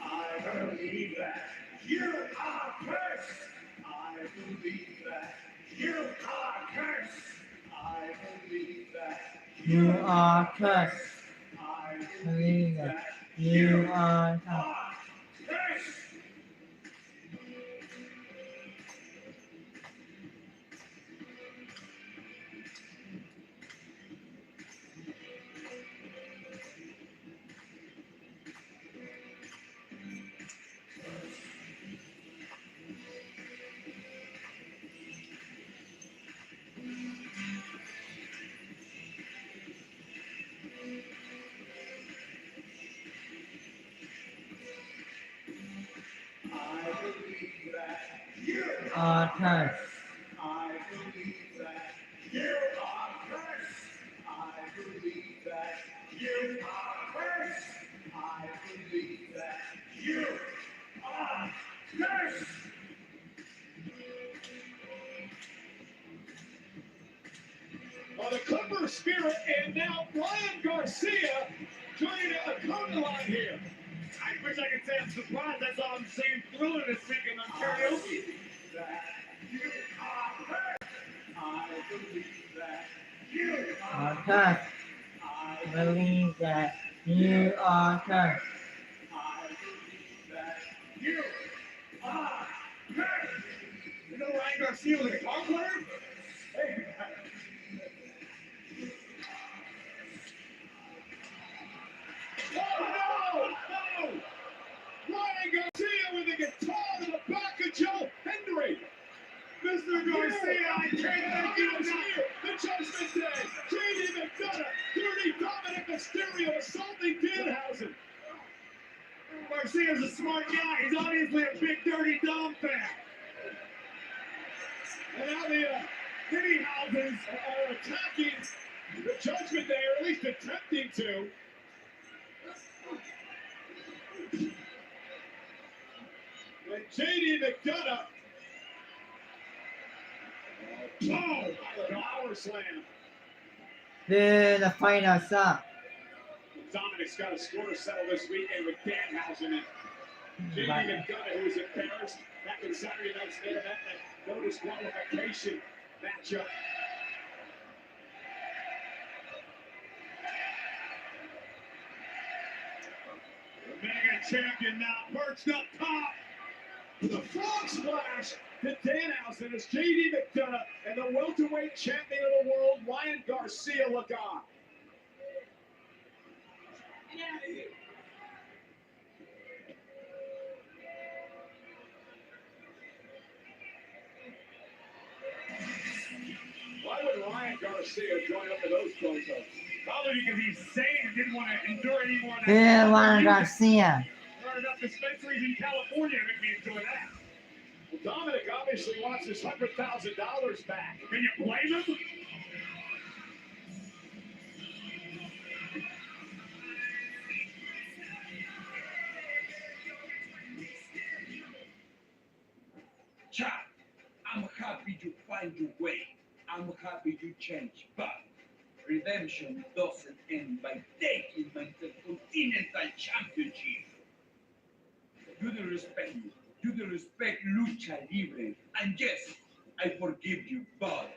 I believe that you are cursed. I believe that you are cursed. I believe that You are cursed. I Believe that you are cursed. are cursed. I believe that you Are cursed. I believe that you are cursed. I believe that you are cursed. I believe that you are cursed. The Clipper Spirit and now Ryan Garcia joining a curtain line here. I wish I could say I'm surprised. I saw him singing Thriller this weekend on karaoke. That you are cursed. I believe that you Are cursed. I Believe that you are cursed. I believe that you are cursed. You know Ryan Garcia was a guitar player? Hey, Oh, no! No! Ryan Garcia with a guitar to the back of Joe Hendry. Mr. Garcia, I can't thank you enough. The Judgment Day. JD McDonough, Dirty Dominic Mysterio assaulting Danhausen. Garcia's a smart guy. He's obviously a big Dirty Dom fan. And now the Danhausens are attacking the Judgment Day, or at least attempting to. And JD McDonough. Oh, power slam. Dude, the fighter sucks. Dominic's got a score to settle this weekend with Danhausen and JD McDonough, who was embarrassed back in Saturday night's main event, that no disqualification matchup. The mega champion now perched up top with a frog splash to Danhausen as JD McDonough and the welterweight champion of the world, Ryan Garcia, look on. Why would Ryan Garcia join up in Probably because he's sane and didn't want to endure any more of that. Good Juan Garcia. There are enough dispensaries in California to make me enjoy that. Well, Dominic obviously wants his $100,000 back. Can you blame him? Chad, I'm happy you find your way. I'm happy you change, but redemption doesn't end by taking my Intercontinental Championship. You do respect me. You do respect Lucha Libre. And yes, I forgive you, but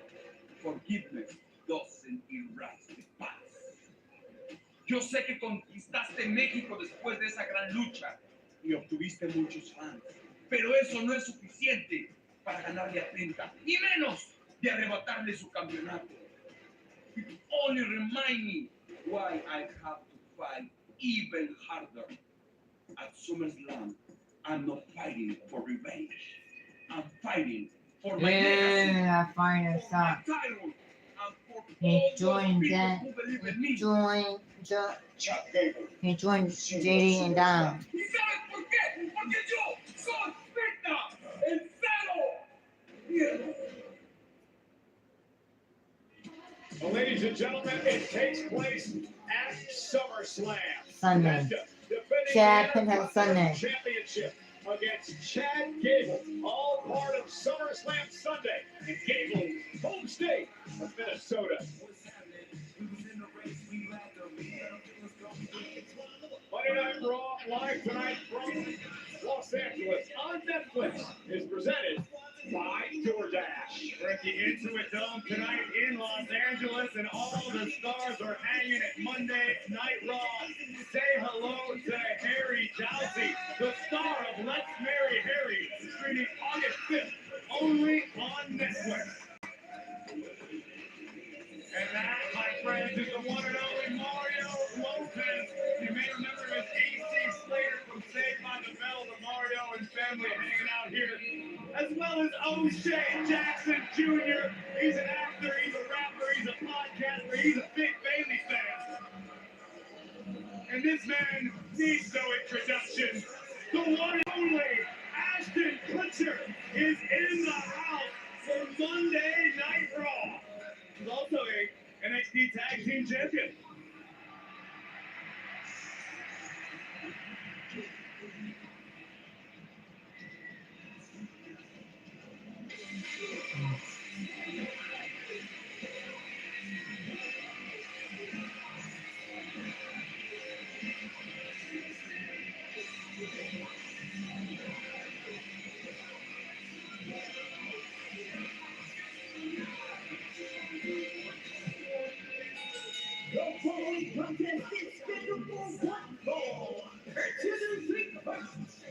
forgiveness doesn't erase the past. Yo sé que conquistaste México después de esa gran lucha y obtuviste muchos fans. Pero eso no es suficiente para ganarle a Penta, ni menos de arrebatarle su campeonato. It only remind me why I have to fight even harder. At SummerSlam, I'm not fighting for revenge. I'm fighting for my legacy, Yeah, I find it for my sucks. title, and for He all those joined people that. who believe in He me. joined. Chuck Gable. He joined JD and Dom. ¿Y sabes por qué? Porque yo soy Penta, el Cero. Well, ladies and gentlemen, it takes place at SummerSlam. Sunday. Penta defending Chad the Penta Sunday. Championship against Chad Gable, all part of SummerSlam Sunday in Gable's home state of Minnesota. Monday Night Raw live tonight from Los Angeles on Netflix is presented by DoorDash. We're at the Intuit Dome tonight in Los Angeles, and all the stars are hanging at Monday Night Raw. Say hello to Harry Jowsey, the star of Let's Marry Harry, streaming August 5th, only on Netflix. And that, my friends, is the one and only Mario Lopez. You may remember him as AC Slater from Saved by the Bell, the Mario and family hanging out here. As well as O'Shea Jackson Jr. He's an actor, he's a rapper, he's a podcaster, he's a big Bailey fan. And this man needs no introduction. The one and only Ashton Kutcher is in the house for Monday Night Raw. He's also a NXT Tag Team Champion. The following contest is scheduled for one fall. Introducing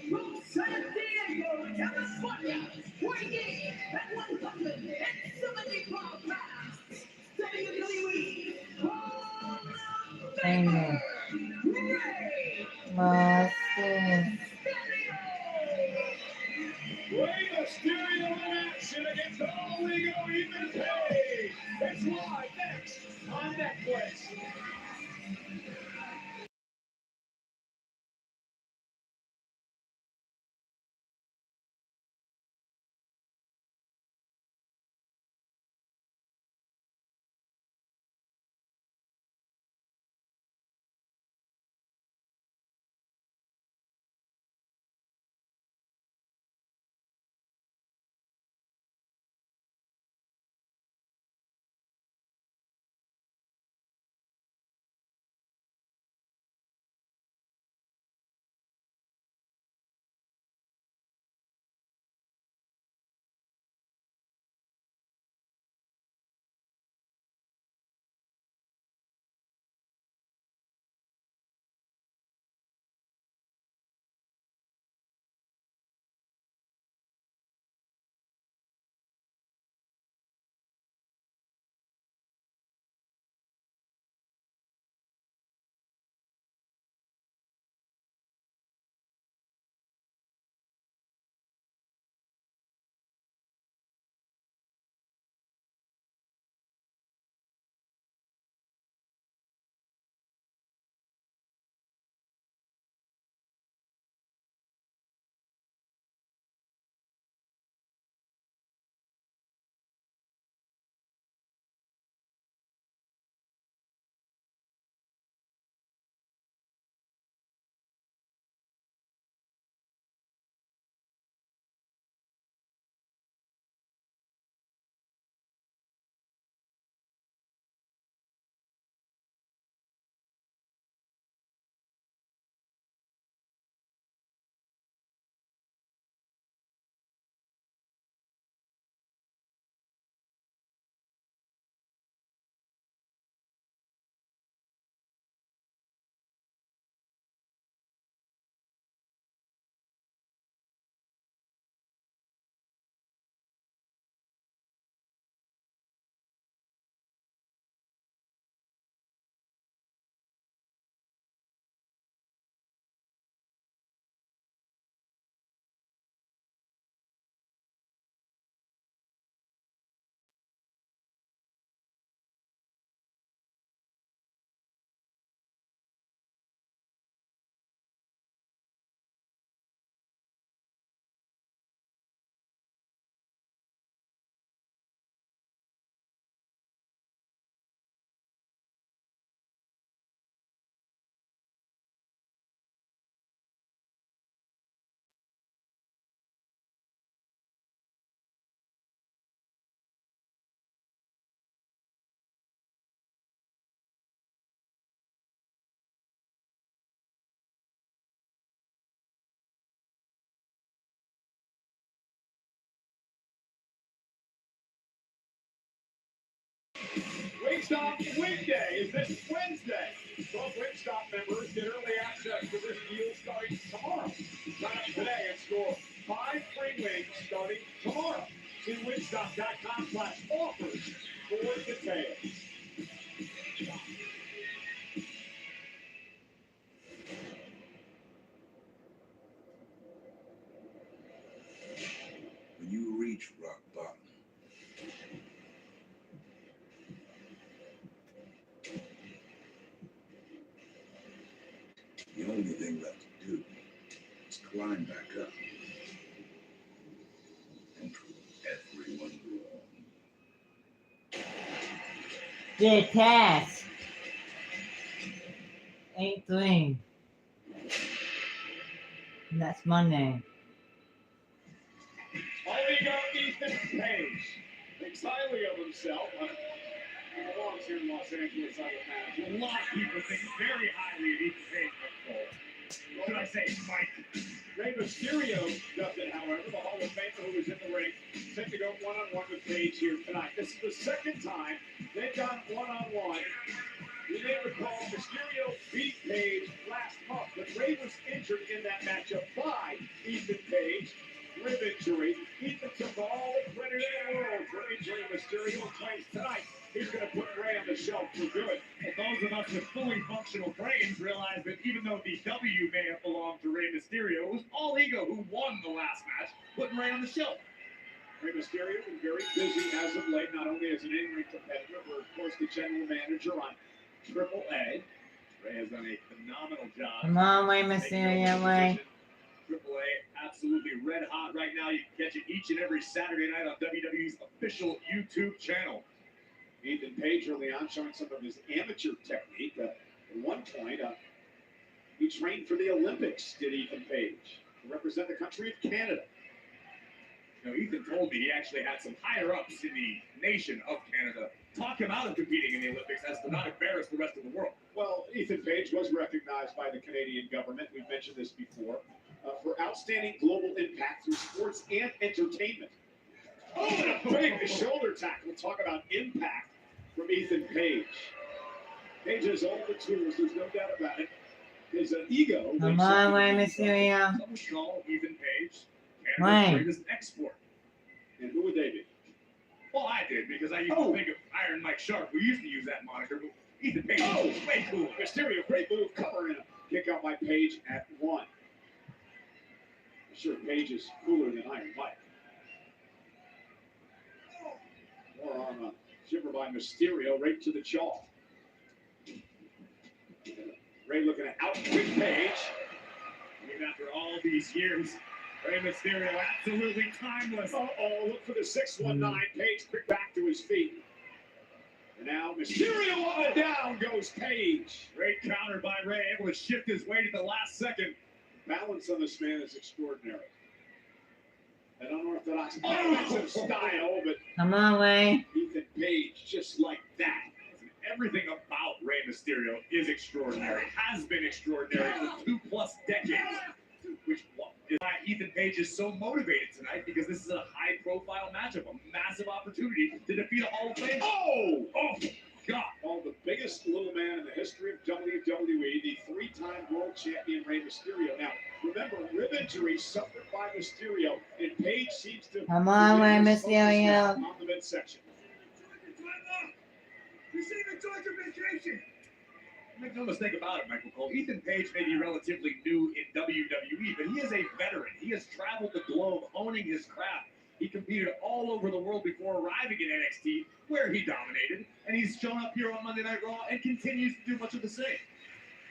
from San Diego, California, weighing at 175 pounds, WWE Hall of Famer, Rey Austin. Rey Mysterio in action against All Ego Even Page. It's live next on Netflix. Wingstop Weekday is this Wednesday. 12 Wingstop members get early access to this deal starting tomorrow. Sign up today and score 5 free wings starting tomorrow. See wingstop.com/offers for details. When you reach rock bottom, the only thing left to do is climb back up and prove everyone wrong. Good pass. 8-3. That's Monday. Oligo Ethan Page thinks highly of himself. He belongs here in Los Angeles, I would imagine. A lot of people think very highly of Ethan Page. What should I say, Mike? Rey Mysterio does it, however. The Hall of Famer who was in the ring, set to go one-on-one with Page here tonight. This is the second time they've gone one-on-one. You may recall Mysterio beat Page last month, but Rey was injured in that matchup by Ethan Page. Rib injury. Ethan took all the credit in the world for injuring Mysterio twice tonight. He's going to put Rey on the shelf for good. Well, those of us with fully functional brains realize that even though the W may have belonged to Rey Mysterio, it was All Ego who won the last match, putting Rey on the shelf. Rey Mysterio been very busy as of late, not only as an in-ring competitor, but of course the general manager on Triple A. Rey has done a phenomenal job. Come on, Rey taking over Mysterio, the Rey. position. Triple A, absolutely red hot right now. You can catch it each and every Saturday night on WWE's official YouTube channel. Ethan Page early on showing some of his amateur technique. At one point, he trained for the Olympics, did Ethan Page, to represent the country of Canada. You know, Ethan told me he actually had some higher-ups in the nation of Canada talk him out of competing in the Olympics as to not embarrass the rest of the world. Well, Ethan Page was recognized by the Canadian government, we've mentioned this before, for outstanding global impact through sports and entertainment. Oh, and a big shoulder tackle. We'll talk about impact from Ethan Page. Page has all the tools, there's no doubt about it. His ego. Come on, Rey Mysterio. Some would call Ethan Page Right. Canada's greatest export. And who would they be? Well, I did, because I used to think of Iron Mike Sharp, who used to use that moniker, but Ethan Page is way cool. Mysterio, great move, cover and a kick out by Page at 1. I'm sure Page is cooler than Iron Mike. More arm shiver by Mysterio, right to the jaw. Ray looking to outquick Page. Even after all these years, Rey Mysterio absolutely timeless. Uh-oh, look for the 619. Page quick back to his feet. And now Mysterio on the down goes Page. Great counter by Rey, able to shift his weight at the last second. Balance on this man is extraordinary. An unorthodox offensive style, but Come on, Rey. Ethan Page just like that. Everything about Rey Mysterio is extraordinary, has been extraordinary for 2+ decades. Which is why Ethan Page is so motivated tonight, because this is a high-profile matchup, a massive opportunity to defeat a Hall of Famer. Oh! Oh, God. Oh, the biggest little man in the history of WWE, the 3-time world champion Rey Mysterio. Now, remember, rib injury suffered by Mysterio, and Page seems to Come on, Rey Mysterio. on the midsection. Receive a Georgia vacation. Make no mistake about it, Michael Cole. Ethan Page may be relatively new in WWE, but he is a veteran. He has traveled the globe, honing his craft. He competed all over the world before arriving in NXT, where he dominated, and he's shown up here on Monday Night Raw and continues to do much of the same.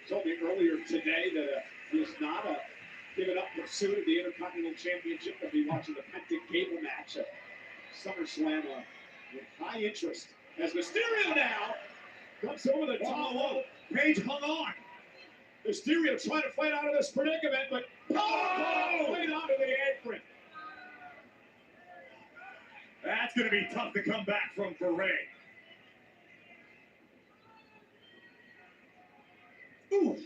Told me earlier today that he is not given up pursuit of the Intercontinental Championship. They'll be watching the Pentic Cable match at SummerSlam with high interest. As Mysterio now comes over the top rope. Page hung on. Mysterio trying to fight out of this predicament, but right onto the apron. That's going to be tough to come back from for Rey. Ooh.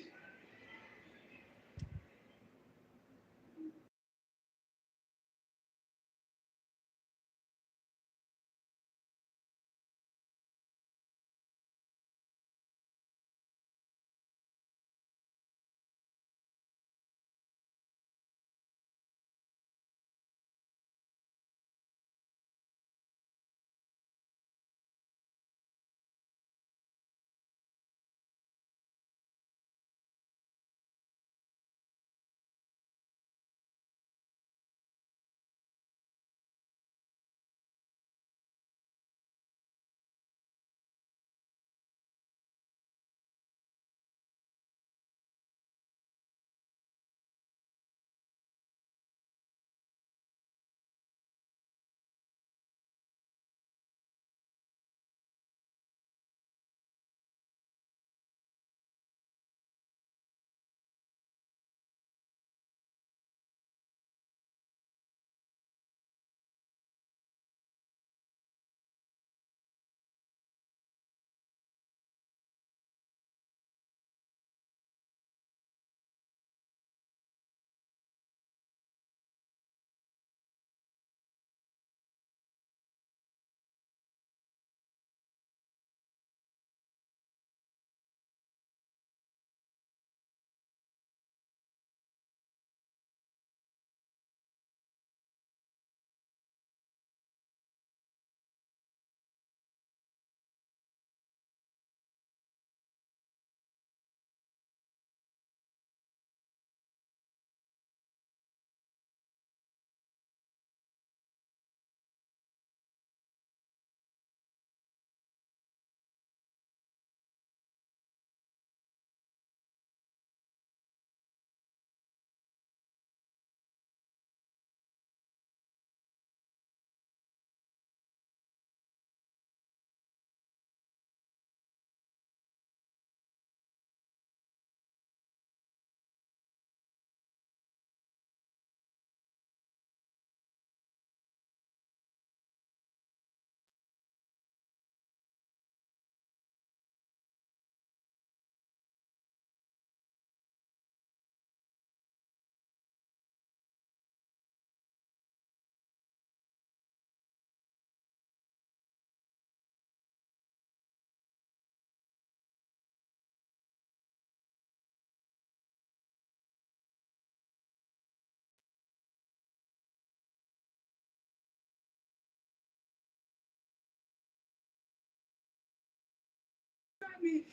me.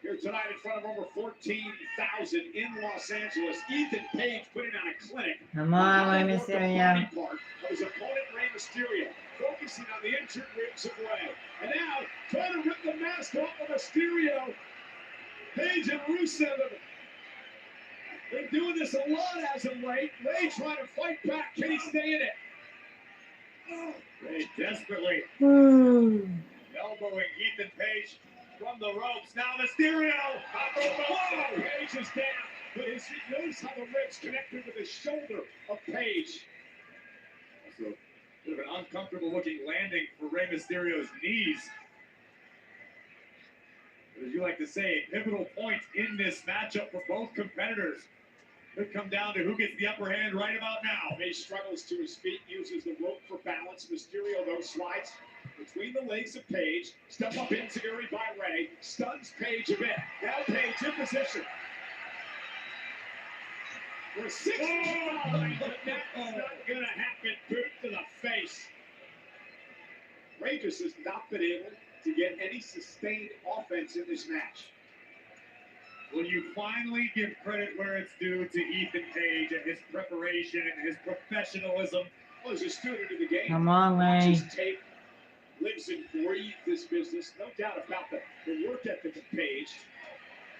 Here tonight in front of over 14,000 in Los Angeles, Ethan Page putting on a clinic. Come on, Rey Mysterio. Of his opponent, Rey Mysterio, focusing on the injured ribs of Rey. And now, trying to rip the mask off of Mysterio. Page and Rusev have been doing this a lot as of late. Rey trying to fight back. Can he stay in it? Rey desperately elbowing Ethan Page from the ropes. Now Mysterio. Whoa! Page is down. But notice how the ribs connected with the shoulder of Page. Also, a bit of an uncomfortable looking landing for Rey Mysterio's knees. But as you like to say, a pivotal point in this matchup for both competitors. Could come down to who gets the upper hand right about now. Page struggles to his feet, uses the rope for balance. Mysterio, though, slides between the legs of Page. Step up enziguri by Rey. Stuns Page a bit. Now Page in position. We're 6 behind, but that's not going to happen. Boot to the face. Rey just has not been able to get any sustained offense in this match. Will you finally give credit where it's due to Ethan Page and his preparation and his professionalism? Well, as a student of the game, Come on, Rey. watches tape, lives and breathes this business. No doubt about the work ethic of Page.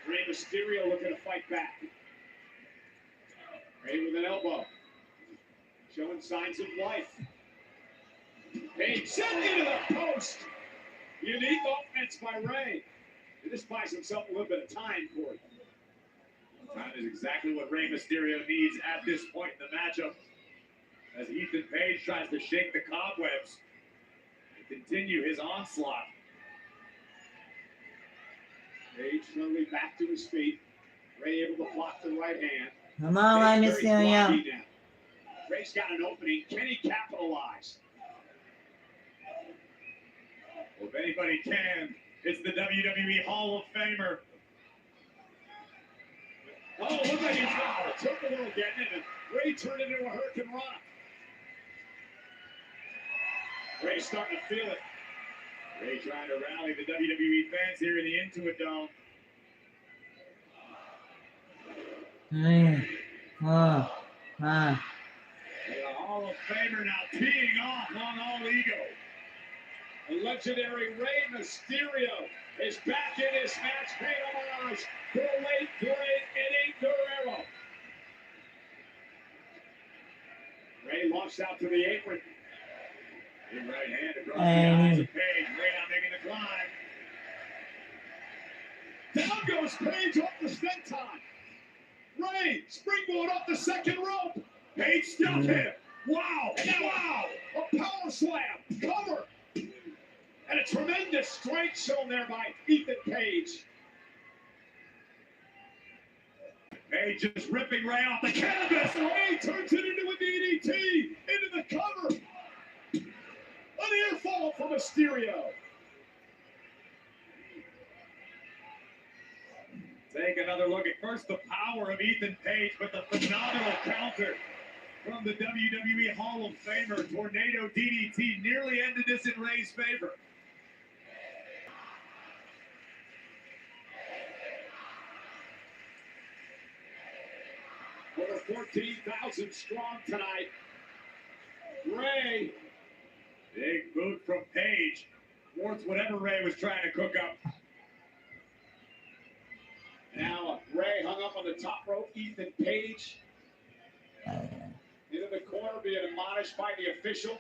Rey Mysterio looking to fight back. Rey with an elbow. Showing signs of life. Page sent into the post. Unique offense by Rey. This buys himself a little bit of time, Corey. Time is exactly what Rey Mysterio needs at this point in the matchup. As Ethan Page tries to shake the cobwebs and continue his onslaught. Page slowly back to his feet. Rey able to block the right hand. Come on, Rey Page very Mysterio. blocky now. Rey's got an opening. Can he capitalize? Well, if anybody can, it's the WWE Hall of Famer. Oh, look like he's took a little getting it, and Rey turned it into a Hurricane Rana. Rey's starting to feel it. Rey trying to rally the WWE fans here in the Intuit Dome. Ah. The Hall of Famer now teeing off on all ego. The legendary Rey Mysterio is back in this match, paying homage to the late, great Eddie Guerrero. Rey launched out to the apron. Big right hand across the eyes of Page. Rey now making the climb. Down goes Page off the senton. Rey springboard off the second rope. Page stuck him. Wow! Wow! A power slam. Cover. And a tremendous strength shown there by Ethan Page. Page just ripping Rey off the canvas. Rey turns it into a DDT. Into the cover. An ear fall from Mysterio. Take another look at first the power of Ethan Page, but the phenomenal counter from the WWE Hall of Famer. Tornado DDT nearly ended this in Rey's favor. Over 14,000 strong tonight. Rey. Big boot from Page. Thwarts whatever Rey was trying to cook up. Now Rey hung up on the top rope. Ethan Page into the corner being admonished by the official.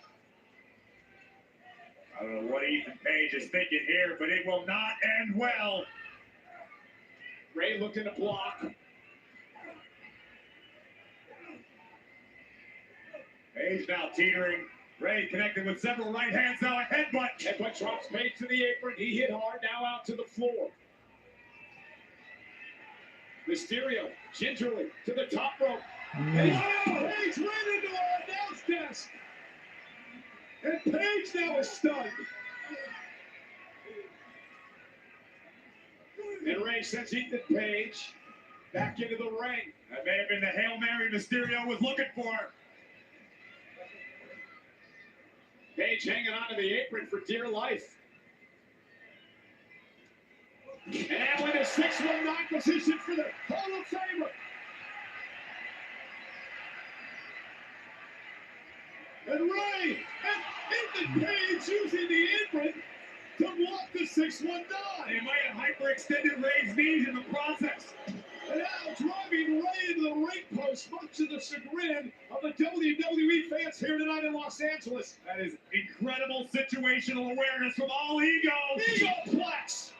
I don't know what Ethan Page is thinking here, but it will not end well. Rey looking to block. Page now teetering. Rey connected with several right hands. Now a headbutt. Headbutt drops Page to the apron. He hit hard. Now out to the floor. Mysterio gingerly to the top rope. And Page ran into our announce desk. And Page now is stunned. And Rey sends Ethan Page back into the ring. That may have been the Hail Mary Mysterio was looking for. Paige hanging onto the apron for dear life. And now in a 619 position for the Hall of Famer. And Ray and Ethan Page using the apron to block the 619. They might have hyperextended Ray's knees in the process. And now driving Ray into the ring post, much to the chagrin of the WWE fans here tonight in Los Angeles. That is incredible situational awareness from All Ego. Egoplex.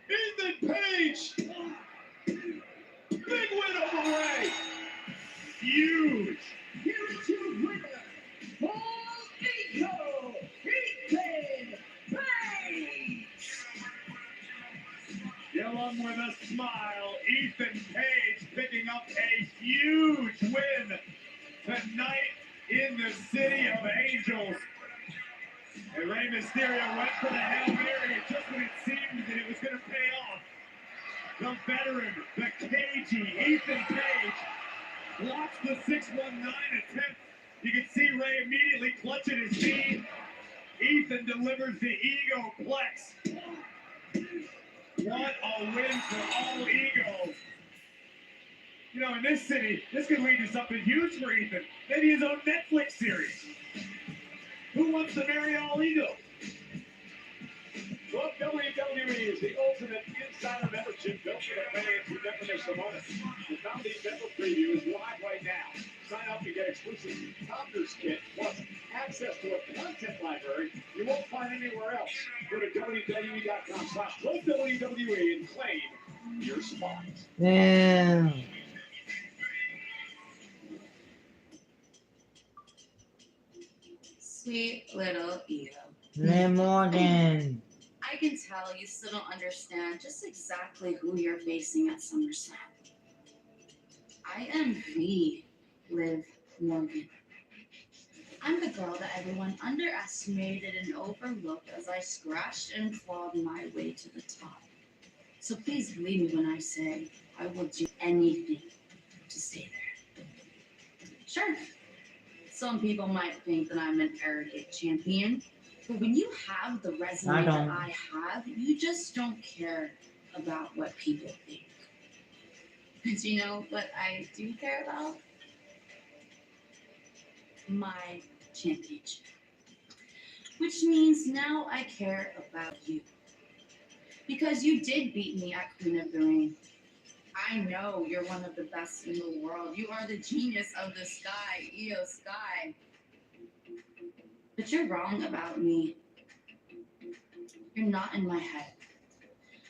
Ethan Page. Big win over Ray. Huge. Here is your winner, All Ego, Ethan Page. Along with a smile, Ethan Page picking up a huge win tonight in the City of Angels. And Rey Mysterio went for the Hail Mary just when it seemed that it was going to pay off. The veteran, the cagey Ethan Page blocks the 619 attempt. You can see Rey immediately clutching his knee. Ethan delivers the Egoplex. What a win for All Ego. You know, in this city, this could lead to something huge for Ethan. Maybe his own Netflix series. Who wants to marry All Ego? Well, WWE is the ultimate insider membership built for the fans who never miss a moment. The Comedy Member Preview is live right now. Sign up to get exclusive Founders Kit, plus access to a content library you won't find anywhere else. Go to WWE.com/WWE and claim your spot. Yeah. Sweet little Io. Liv Morgan. I can tell you still don't understand just exactly who you're facing at SummerSlam. I am the Liv Morgan. I'm the girl that everyone underestimated and overlooked as I scratched and clawed my way to the top. So please believe me when I say I will do anything to stay there. Sure, some people might think that I'm an arrogant champion, but when you have the resume that I have, you just don't care about what people think. But you know what I do care about? My championship. Which means now I care about you. Because you did beat me at Queen of the Ring. I know you're one of the best in the world. You are the genius of the sky, Io Sky. But you're wrong about me. You're not in my head.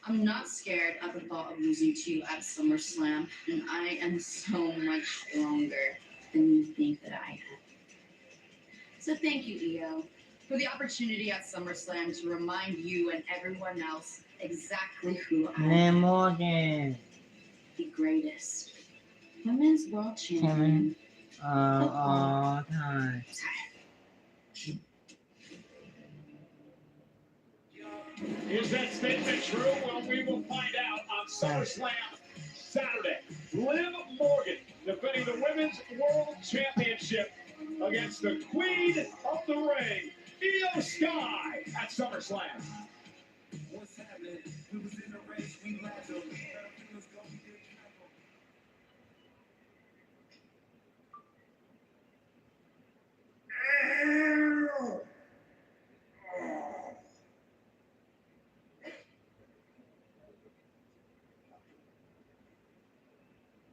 I'm not scared at the thought of losing to you at SummerSlam, and I am so much stronger than you think that I am. So thank you, Io, for the opportunity at SummerSlam to remind you and everyone else exactly who I Liv am. Morgan. The greatest women's world champion. All time. Is that statement true? Well, we will find out on SummerSlam Saturday. Liv Morgan defending the Women's World Championship against the Queen of the Ring, Io Sky, at SummerSlam. What's happening? We was in the race, we laughed over. Let's go.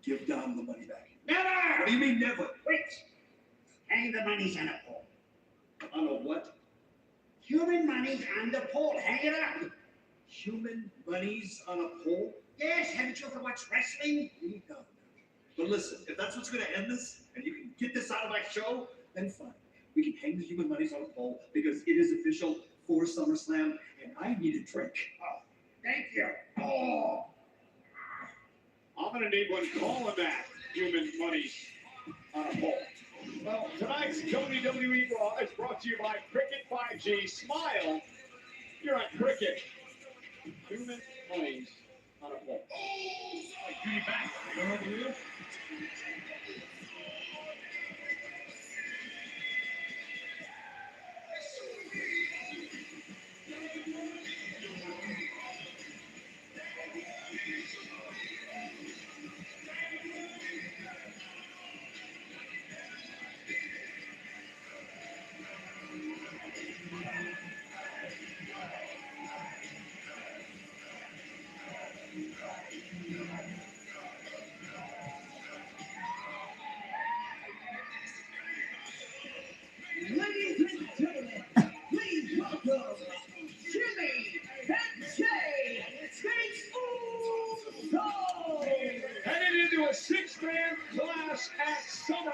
Give Dom the money back. Never! What do you mean never? Wait! Hang the monies on a pole. On a what? Human monies on the pole. Hang it up. Human bunnies on a pole? Yes, haven't you ever watched wrestling? No. But listen, if that's what's going to end this, and you can get this out of my show, then fine. We can hang the human bunnies on a pole because it is official for SummerSlam, and I need a drink. Oh, thank you. Oh. I'm going to need one calling that human money on a pole. Well, tonight's WWE Raw is brought to you by Cricket 5G. Smile. You're on Cricket. Human monies on a pole. Give me back. Go over here.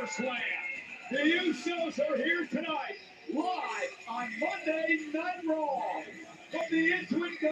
SummerSlam. The Usos are here tonight, live on Monday Night Raw. From the Intuit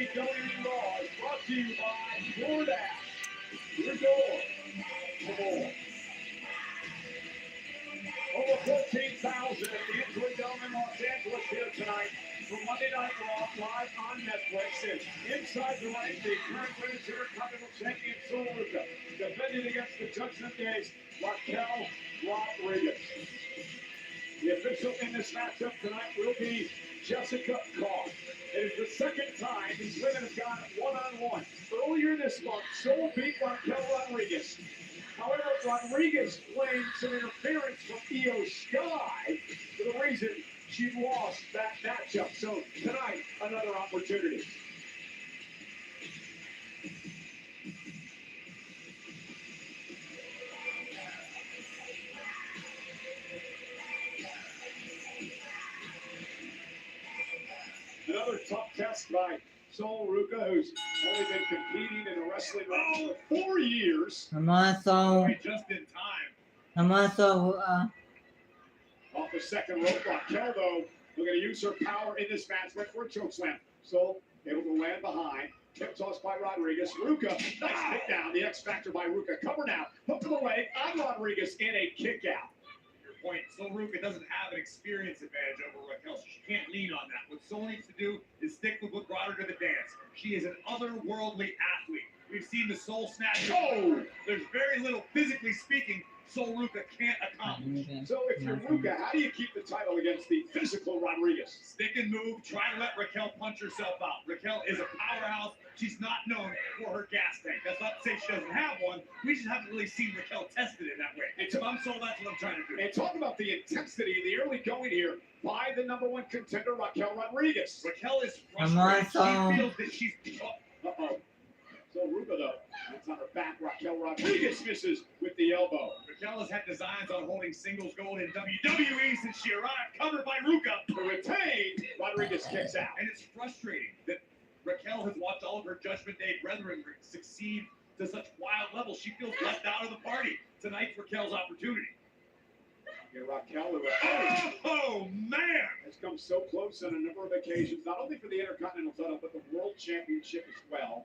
WWE Raw is brought to you by DoorDash. Your door for more. Over 14,000 at the Entry Dome in Los Angeles here tonight for Monday Night Raw live on Netflix. And inside the ring, the current women's Intercontinental Champion Sol Ruca defending against the Judgment Day's Raquel Rodriguez. The official in this matchup tonight will be Jessica Carr. It is the second time these women have gone one-on-one. Earlier this month, Sol beat Raquel Rodriguez. However, Rodriguez claimed some interference from Io Sky for the reason she lost that matchup. So tonight, another opportunity. Another tough test by Sol Ruca, who's only been competing in the wrestling ring for 4 years. I'm also, Just in time. I'm also, Off the second rope, Raquel, though, we're going to use her power in this match. Went for a chokeslam. So able to land behind. Hip toss by Rodriguez. Ruca, nice kick down. The X Factor by Ruca. Cover now. Hook to the leg on Rodriguez and a kick out. Your point, Sol Ruca doesn't have an experience advantage over Raquel. She can't lean on that. What Sol needs to do is stick with what brought her to the dance. She is an otherworldly athlete. We've seen the Sol snatch. Oh, there's very little, physically speaking, Sol Ruca can't accomplish. So if you're Ruca, how do you keep the title against the physical Rodriguez? Stick and move. Try to let Raquel punch herself out. Raquel is a powerhouse. She's not known for her gas tank. That's not to say she doesn't have one. We just haven't really seen Raquel tested in that way. And to I'm Sol, that's what I'm trying to do. And talk about the intensity in the early going here by the number one contender, Raquel Rodriguez. Raquel is I'm frustrated. also- She feels that she's... Uh-oh. So Ruca, though, it's on her back. Raquel Rodriguez misses with the elbow. Raquel has had designs on holding singles gold in WWE since she arrived, covered by Ruca. The retained, Rodriguez kicks out. And it's frustrating that Raquel has watched all of her Judgment Day brethren succeed to such wild levels. She feels left out of the party. Tonight's Raquel's opportunity. Yeah, Raquel, Oh, man! has come so close on a number of occasions, not only for the Intercontinental title, but the World Championship as well.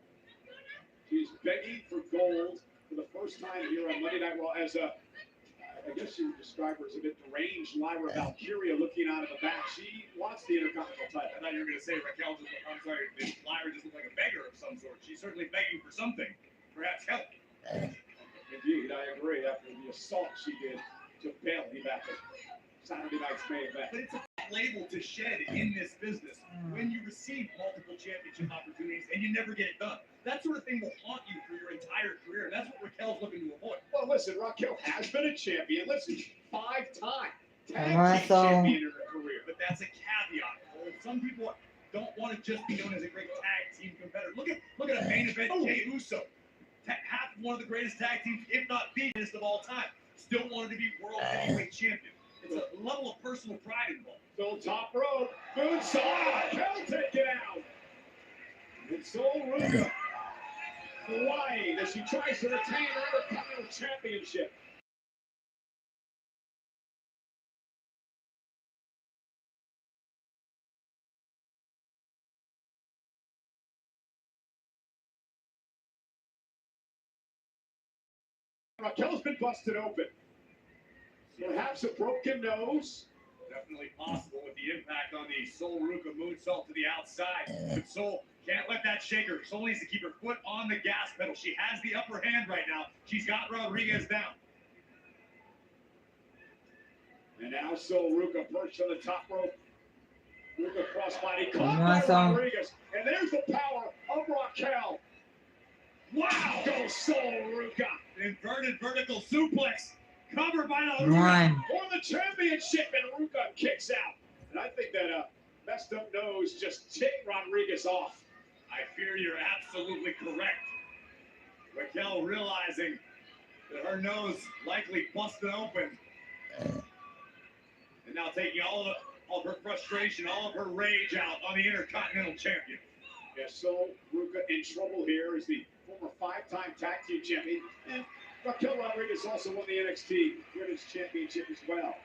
She's begging for gold for the first time here on Monday Night Raw as a, I guess you would describe her as a bit deranged Lyra Valkyria looking out of the back. She wants the Intercontinental title. I thought you were going to say Raquel just, I'm sorry, Lyra just looked like a beggar of some sort. She's certainly begging for something. Perhaps help. Indeed, I agree. After the assault she did to Bailey back at Saturday night's main event. But it's a label to shed in this business when you receive multiple championship opportunities and you never get it done. That sort of thing will haunt you for your entire career, and that's what Raquel's looking to avoid. Well, listen, Raquel has been a champion. Listen, 5-time tag I'm team also- champion in her career. But that's a caveat. Some people don't want to just be known as a great tag team competitor. Look at a main event Jey Uso. Half one of the greatest tag teams, if not the greatest of all time. Still wanted to be world heavyweight champion. It's a level of personal pride involved. Still top rope. Moonsault. Raquel take it out. And Sol Ruca flying as she tries to retain her Intercontinental Championship. Raquel's been busted open. Perhaps a broken nose. Definitely possible with the impact on the Sol Ruca moonsault to the outside. But Sol can't let that shake her. Sol needs to keep her foot on the gas pedal. She has the upper hand right now. She's got Rodriguez down. And now Sol Ruca perched on the top rope. Ruca crossbody caught I'm by also- Rodriguez. And there's the power of Raquel. Wow! Go Sol Ruca. Inverted vertical suplex. Covered by the One. For the championship, and Ruca kicks out. And I think that messed up nose just ticked Rodriguez off. I fear you're absolutely correct. Raquel realizing that her nose likely busted open. And now taking all of her frustration, all of her rage out on the Intercontinental Champion. Yeah, Sol Ruca in trouble here as the former 5-time tag team champion. And Raquel Rodriguez also won the NXT Women's Championship as well.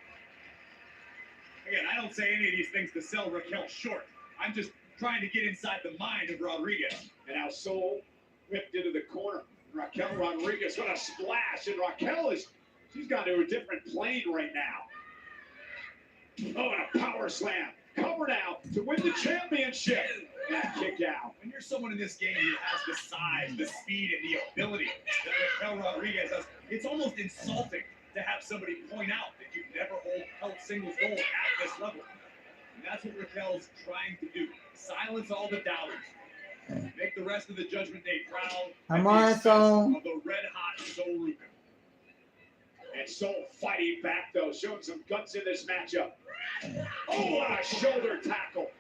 Again, I don't say any of these things to sell Raquel short. I'm just trying to get inside the mind of Rodriguez. And now Sol whipped into the corner. Raquel Rodriguez, what a splash. And Raquel she's gone to a different plane right now. Oh, and a power slam. Covered out to win the championship. And kick out. When you're someone in this game who has the size, the speed, and the ability that Raquel Rodriguez has, it's almost insulting to have somebody point out that you've never held singles gold at this level. And that's what Raquel's trying to do. Silence all the doubters. Make the rest of the Judgment Day proud. Come on, Sol. Of the red-hot Sol Ruca. And Sol fighting back, though, showing some guts in this matchup. Oh, what a shoulder tackle.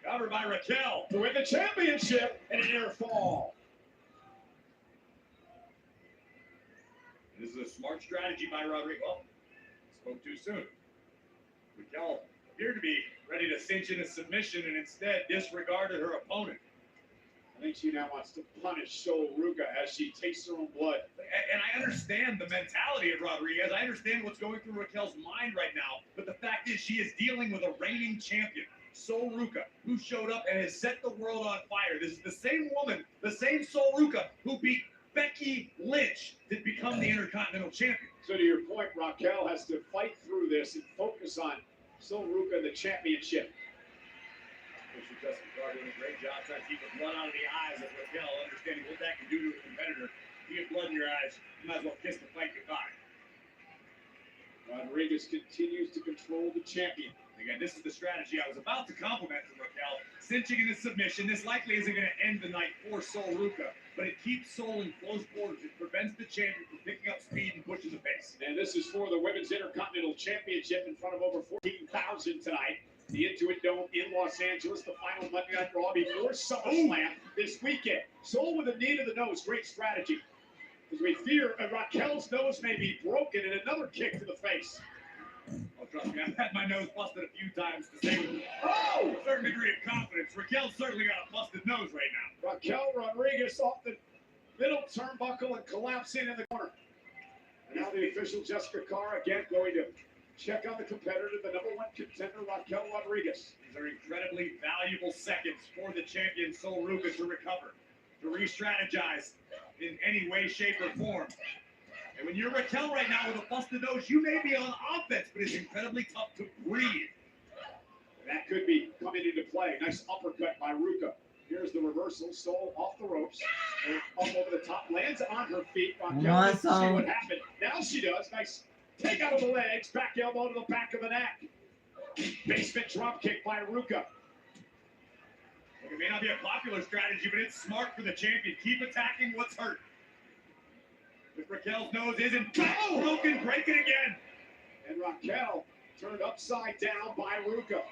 Covered by Raquel to win the championship and an air fall. This is a smart strategy by Rodriguez. Well, spoke too soon. Raquel appeared to be ready to cinch in a submission and instead disregarded her opponent. I think she now wants to punish Sol Ruca as she tastes her own blood. And I understand the mentality of Rodriguez. I understand what's going through Raquel's mind right now. But the fact is, she is dealing with a reigning champion, Sol Ruca, who showed up and has set the world on fire. This is the same woman, the same Sol Ruca, who beat Becky Lynch to become the Intercontinental Champion. So to your point, Raquel has to fight through this and focus on Sol Ruca and the championship. Mr. Justin Carr doing a great job trying to keep the blood out of the eyes of Raquel, understanding what that can do to a competitor. You get blood in your eyes, you might as well kiss the fight goodbye. Rodriguez continues to control the champion. Again, this is the strategy I was about to compliment from Raquel. Cinching in the submission, this likely isn't going to end the night for Sol Ruca, but it keeps Sol in close quarters. It prevents the champion from picking up speed and pushing the pace. And this is for the Women's Intercontinental Championship in front of over 14,000 tonight. The Intuit Dome in Los Angeles, the final Monday Night Raw before SummerSlam this weekend. Sol with a knee to the nose, great strategy. As we fear Raquel's nose may be broken and another kick to the face. Oh, trust me, I've had my nose busted a few times to say with a certain degree of confidence. Raquel's certainly got a busted nose right now. Raquel Rodriguez off the middle turnbuckle and collapsing in the corner. And now the official Jessica Carr again going to check on the competitor, the number one contender, Raquel Rodriguez. These are incredibly valuable seconds for the champion Sol Ruca to recover, to re-strategize in any way, shape, or form. And when you're Raquel right now with a busted nose, you may be on offense, but it's incredibly tough to breathe. That could be coming into play. Nice uppercut by Ruca. Here's the reversal. Sol off the ropes. And up over the top. Lands on her feet. Raquel didn't see what happened. Now she does. Nice take out of the legs. Back elbow to the back of the neck. Basement drop kick by Ruca. It may not be a popular strategy, but it's smart for the champion. Keep attacking what's hurt. If Raquel's nose isn't broken, break it again. And Raquel turned upside down by Ruca.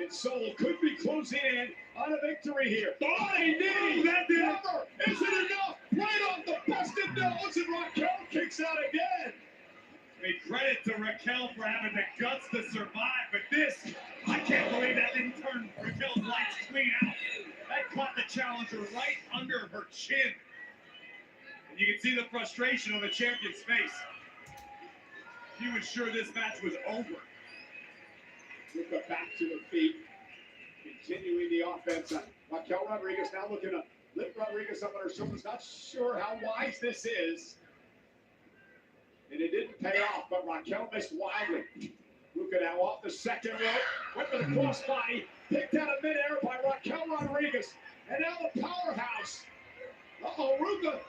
And Sol could be closing in on a victory here. Oh, a knee! That number isn't enough. Right off the busted nose, and Raquel kicks out again. I mean, credit to Raquel for having the guts to survive, but this, I can't believe that didn't turn Raquel's lights clean out. That caught the challenger right under her chin. And you can see the frustration on the champion's face. She was sure this match was over. Ruca back to her feet, continuing the offense on Raquel Rodriguez. Now looking to lift Rodriguez up on her shoulders. Not sure how wise this is. And it didn't pay off, but Raquel missed wildly. Ruca now off the second rope. Went for the crossbody. Picked out of midair by Raquel Rodriguez. And now the powerhouse. Uh-oh, Ruca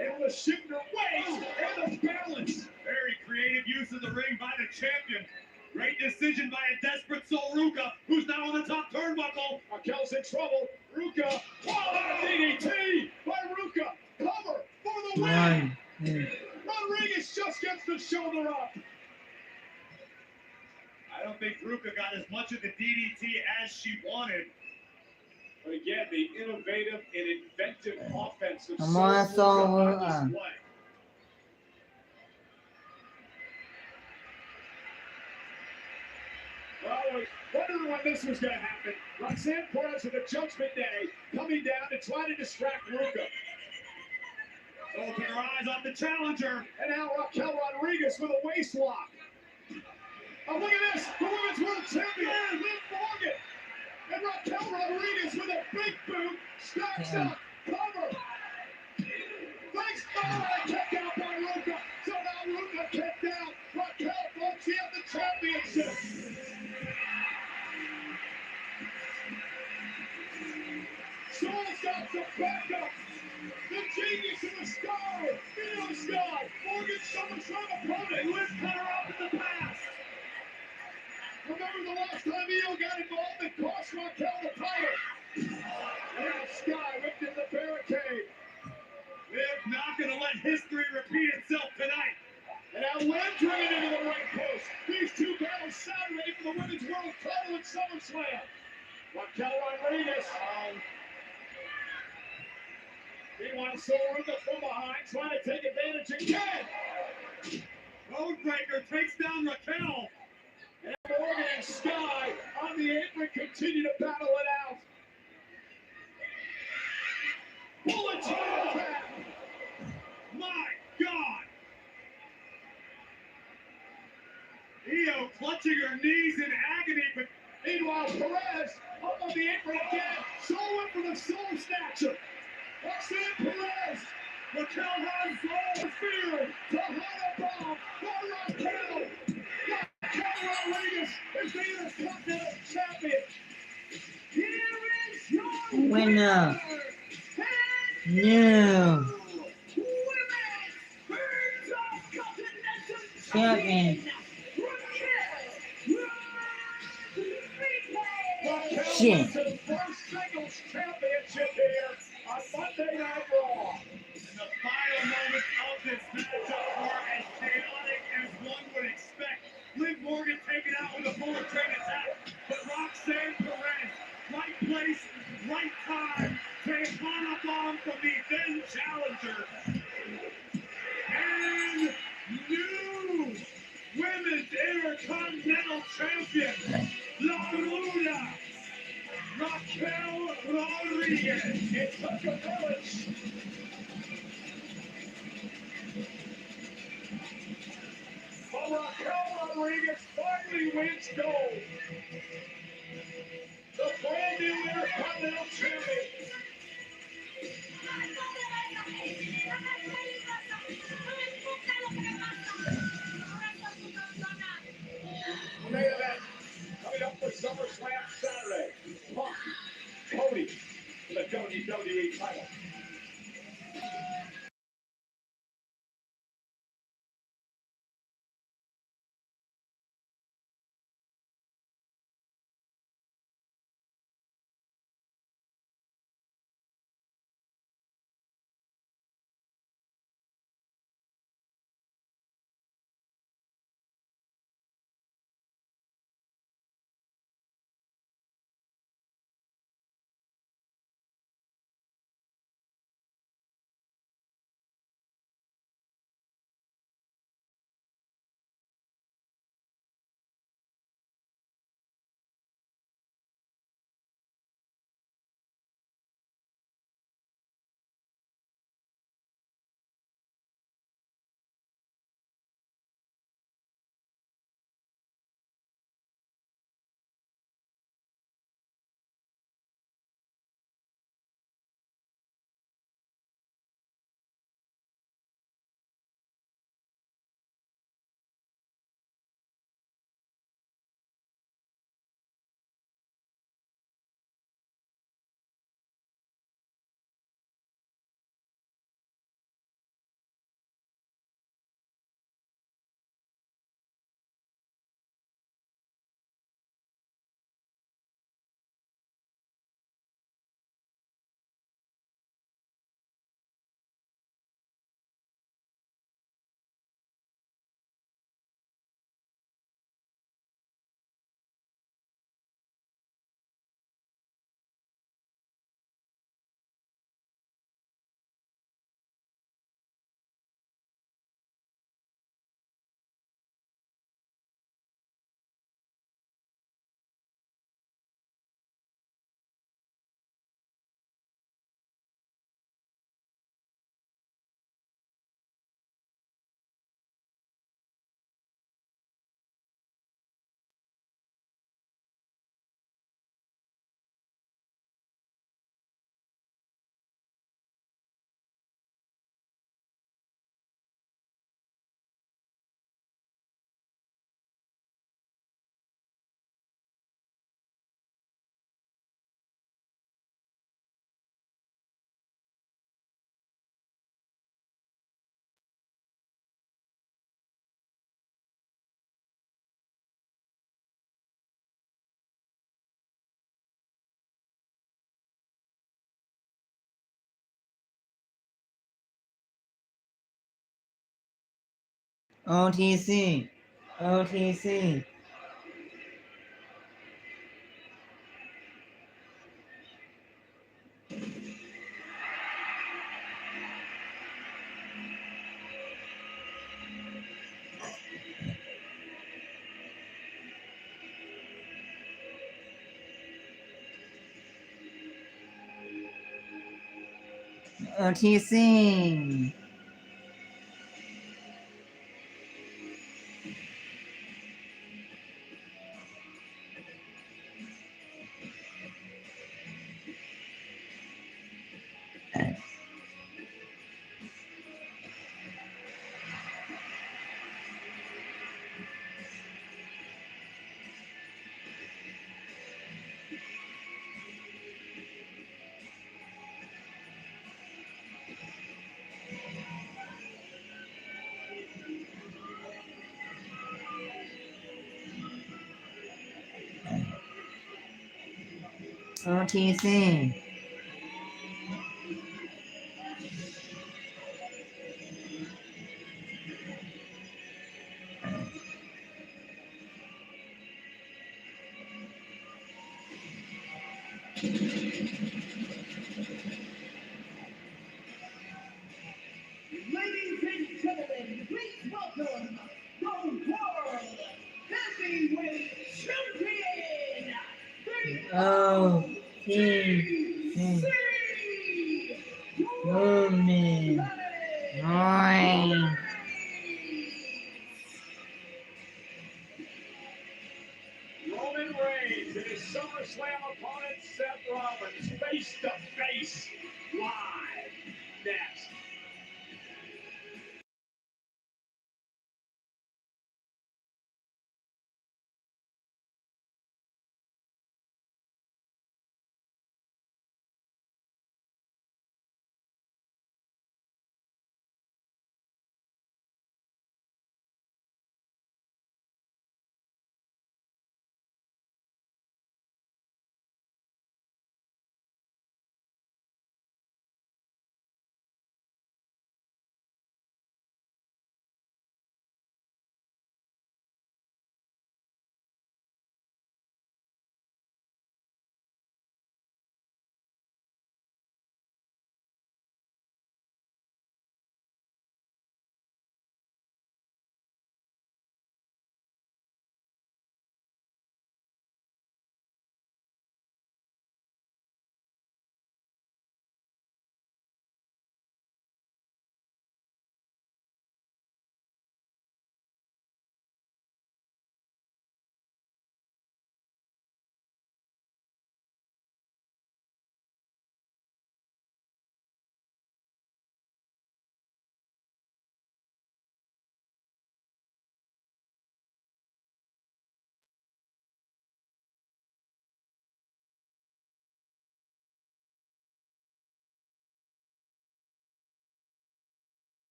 able to shift her weight and the balance. Very creative use of the ring by the champion. Great decision by a desperate Sol Ruca, who's now on the top turnbuckle. Raquel's in trouble. Ruca, DDT by Ruca. Cover for the win. Rodriguez just gets the shoulder up. I don't think Ruca got as much of the DDT as she wanted. But again, the innovative and inventive offense of Come on, Sol Ruca. Well, I was wondering when this was going to happen. Roxanne Perez with the Judgment Day coming down to try to distract Ruca. Sol took her eyes off the challenger. And now Raquel Rodriguez with a waist lock. Oh, look at this. The Women's World Champion, Liv Morgan. And Raquel Rodriguez with a big boot. Stacks Yeah. up. Cover. Thanks. Oh, kicked out by Ruka. So now Ruka kicked out. Raquel wants she have the championship. Soul's got some backup. The genius of the sky. Io Sky. Morgan SummerSlam opponent. Liv cut her up in the past. Remember the last time Io got involved and cost Raquel the title. And now Sky whipped in the barricade. Liv not going to let history repeat itself tonight. And now Liv driven into the right post. These two battles Saturday for the Women's World title at SummerSlam. Raquel Rodriguez. Meanwhile, Ruka from behind, trying to take advantage again. Roadbreaker takes down Raquel. And Morgan and Sky on the apron continue to battle it out. Bullet time tap. My God. Io clutching her knees in agony, but Meanwhile, Perez up on the apron again. Soul went for the soul snatcher. Roxanne Perez. Raquel has goal. Fear. Tahana bomb for Raquel. Raquel Rodriguez is the Intercontinental Champion. Here is your Winner. and New Women's Intercontinental champion. Raquel Shit. wins her first singles championship here on Monday Night Raw. and the final moments of this matchup were as chaotic as one would expect. Liv Morgan taken out with a bullet train attack, but Roxanne Perez, right place, right time, Tahana bomb from the then challenger. And new Women's Intercontinental Champion, La Ruda, Raquel Rodriguez. It took a village. But Raquel Rodriguez finally wins gold. The brand new Intercontinental Champion. Main event coming up for SummerSlam Saturday. Punk, Cody, for the WWE title. OTC. OTC. OTC. OTC. Ladies and gentlemen, please welcome the World Heavyweight Champion, the OTC. OTC Movement. Right. Roman Reigns and his SummerSlam opponent Seth Rollins face to face live next.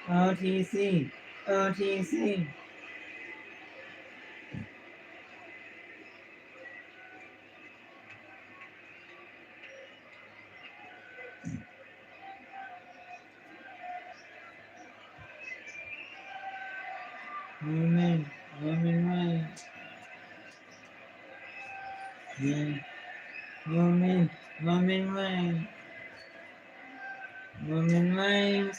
OTC. OTC. Woman reigns. Yeah. Woman reigns. Woman reigns. Woman reigns.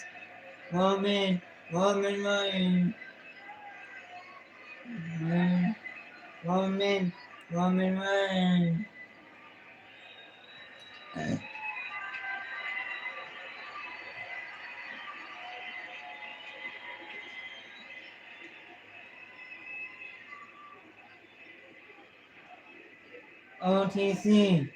Woman reigns. OTC.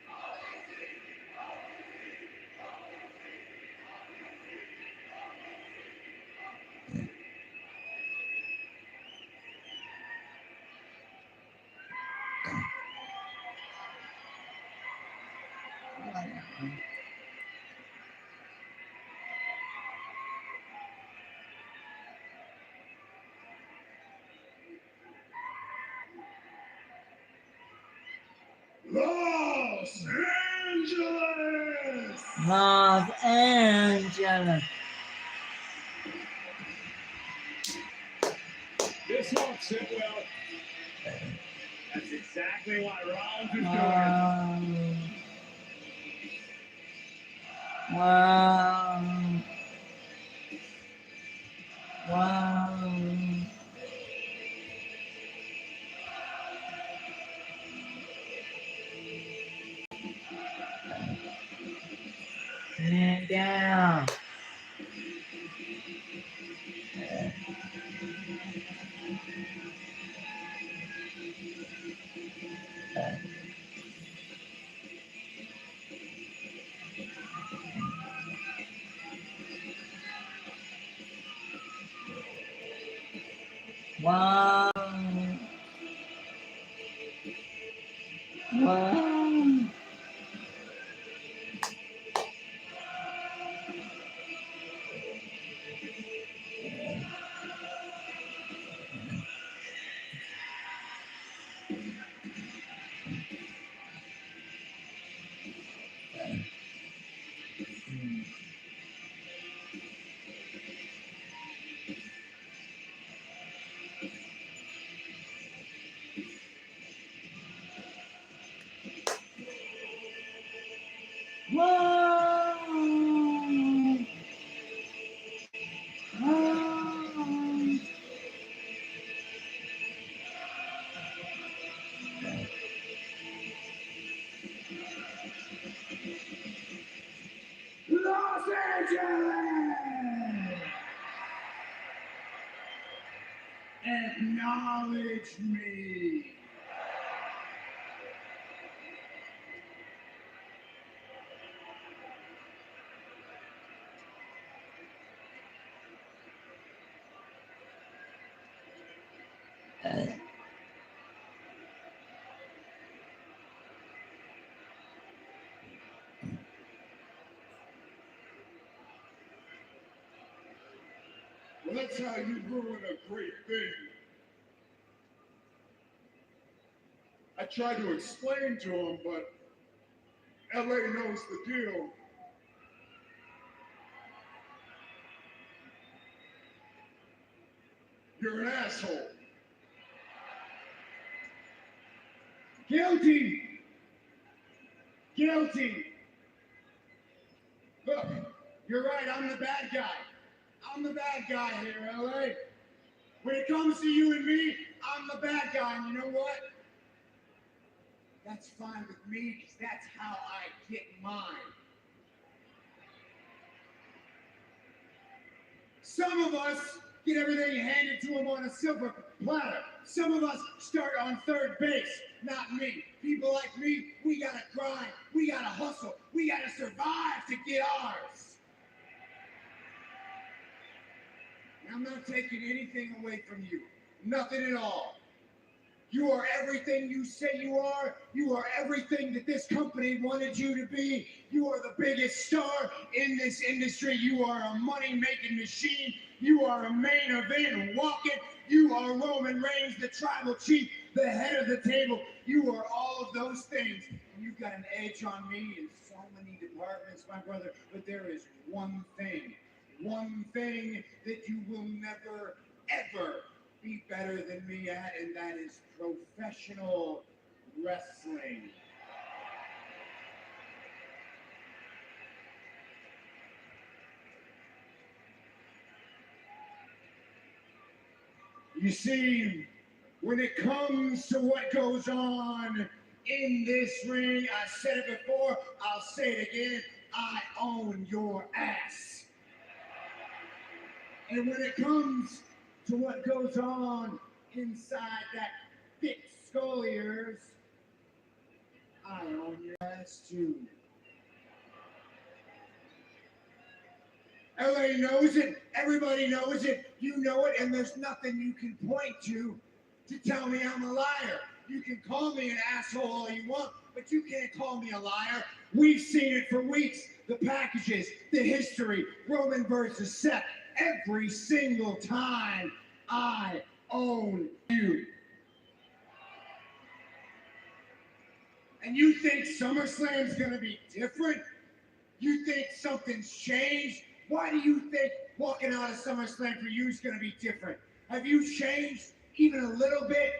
Los Angeles! Los Angeles. This won't sit well. That's exactly what Rollins is doing. Wow. Wow. Man down. Wow. Wow. Wow. Wow. Los Angeles! Acknowledge me. Well, that's how you ruin a great thing. I tried to explain to him, but LA knows the deal. You're an asshole. Guilty. Guilty. Look, you're right, I'm the bad guy. I'm the bad guy here, LA. When it comes to you and me, I'm the bad guy, and you know what? That's fine with me, because that's how I get mine. Some of us get everything handed to them on a silver platter. Some of us start on third base. Not me. People like me, we gotta grind, we gotta hustle, we gotta survive to get ours. And I'm not taking anything away from you. Nothing at all. You are everything you say you are. You are everything that this company wanted you to be. You are the biggest star in this industry. You are a money-making machine. You are a main event walking. You are Roman Reigns, the tribal chief, the head of the table. You are all of those things. And you've got an edge on me in so many departments, my brother. But there is one thing that you will never, ever be better than me at, and that is professional wrestling. You see, when it comes to what goes on in this ring, I said it before, I'll say it again, I own your ass. And when it comes to what goes on inside that thick skull of yours, I own your ass too. LA knows it, everybody knows it, you know it, and there's nothing you can point to tell me I'm a liar. You can call me an asshole all you want, but you can't call me a liar. We've seen it for weeks. The packages, the history, Roman versus Seth, every single time I own you. And you think SummerSlam's gonna be different? You think something's changed? Why do you think walking out of SummerSlam for you is gonna be different? Have you changed even a little bit?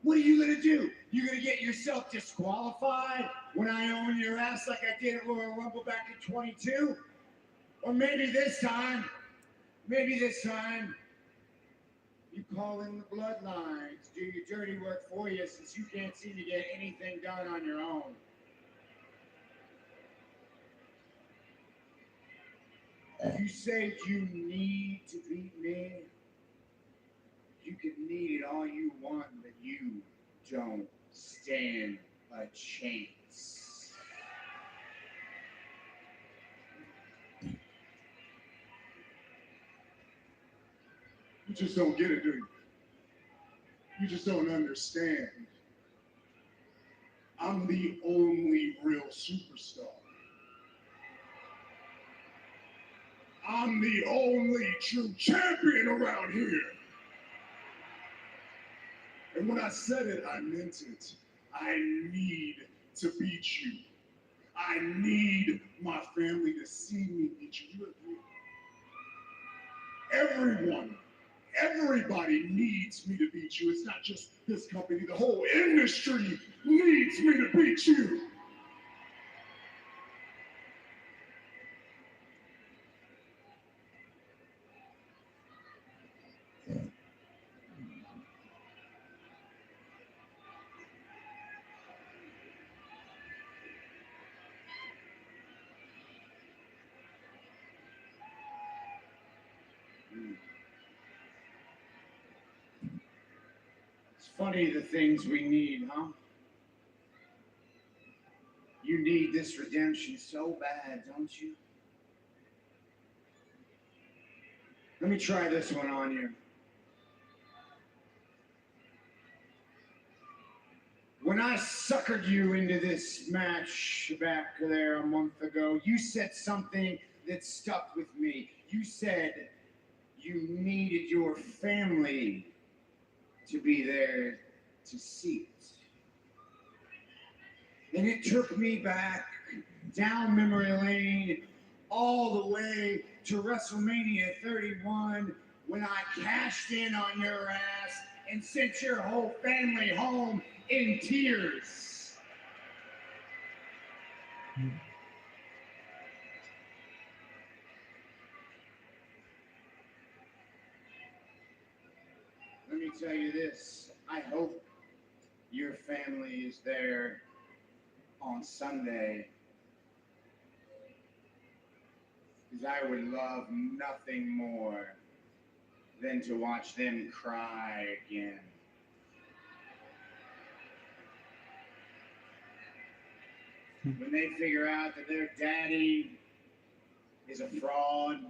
What are you gonna do? You gonna get yourself disqualified when I own your ass like I did at Royal Rumble back in 22? Or maybe this time, you call in the bloodlines, do your dirty work for you since you can't seem to get anything done on your own. You say you need to beat me. You can need it all you want, but you don't stand a chance. You just don't get it, do you? You just don't understand. I'm the only real superstar. I'm the only true champion around here. And when I said it, I meant it. I need to beat you. I need my family to see me beat you. Everybody needs me to beat you. It's not just this company. The whole industry needs me to beat you. It's funny the things we need, huh? You need this redemption so bad, don't you? Let me try this one on you. When I suckered you into this match back there a month ago, you said something that stuck with me. You said you needed your family to be there to see it. And it took me back down memory lane all the way to WrestleMania 31 when I cashed in on your ass and sent your whole family home in tears. Let me tell you this, I hope your family is there on Sunday, because I would love nothing more than to watch them cry again. When they figure out that their daddy is a fraud,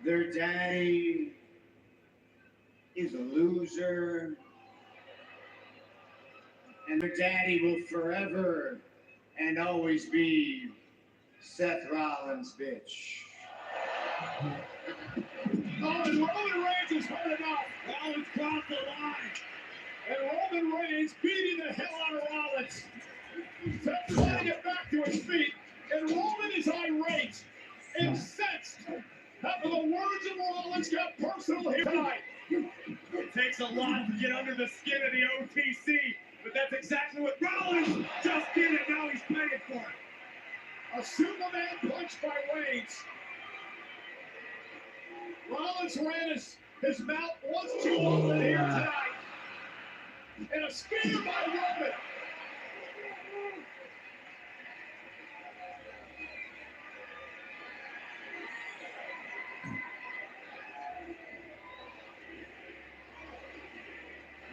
their daddy is a loser, and their daddy will forever and always be Seth Rollins' bitch. Oh, and Roman Reigns has heard enough. Rollins crossed the line. And Roman Reigns beating the hell out of Rollins. Seth trying to get back to his feet. And Roman is irate, incensed. After the words of Rollins got personal here tonight. It takes a lot to get under the skin of the OTC, but that's exactly what Rollins just did, and now he's paying for it. A Superman punch by Reigns. Rollins ran his mouth once too often here tonight. And a spear by Roman.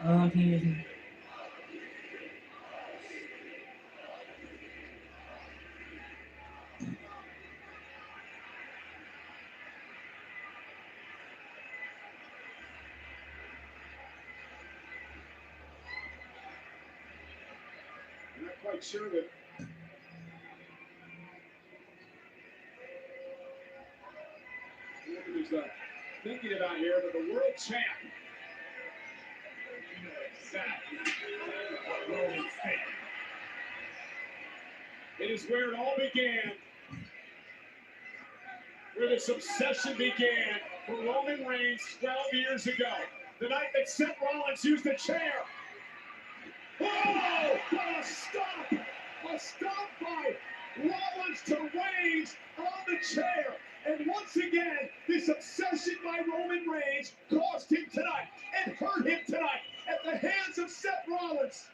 Oh, Jesus. I'm not quite sure that Roman is thinking about here, but the world champ. You know exactly what Roman's thinking. It is where it all began. Where this obsession began for Roman Reigns 12 years ago. The night that Seth Rollins used the chair. Oh, what a stop! A stop by Rollins to Reigns on the chair. And once again, this obsession by Roman Reigns cost him tonight and hurt him tonight at the hands of Seth Rollins.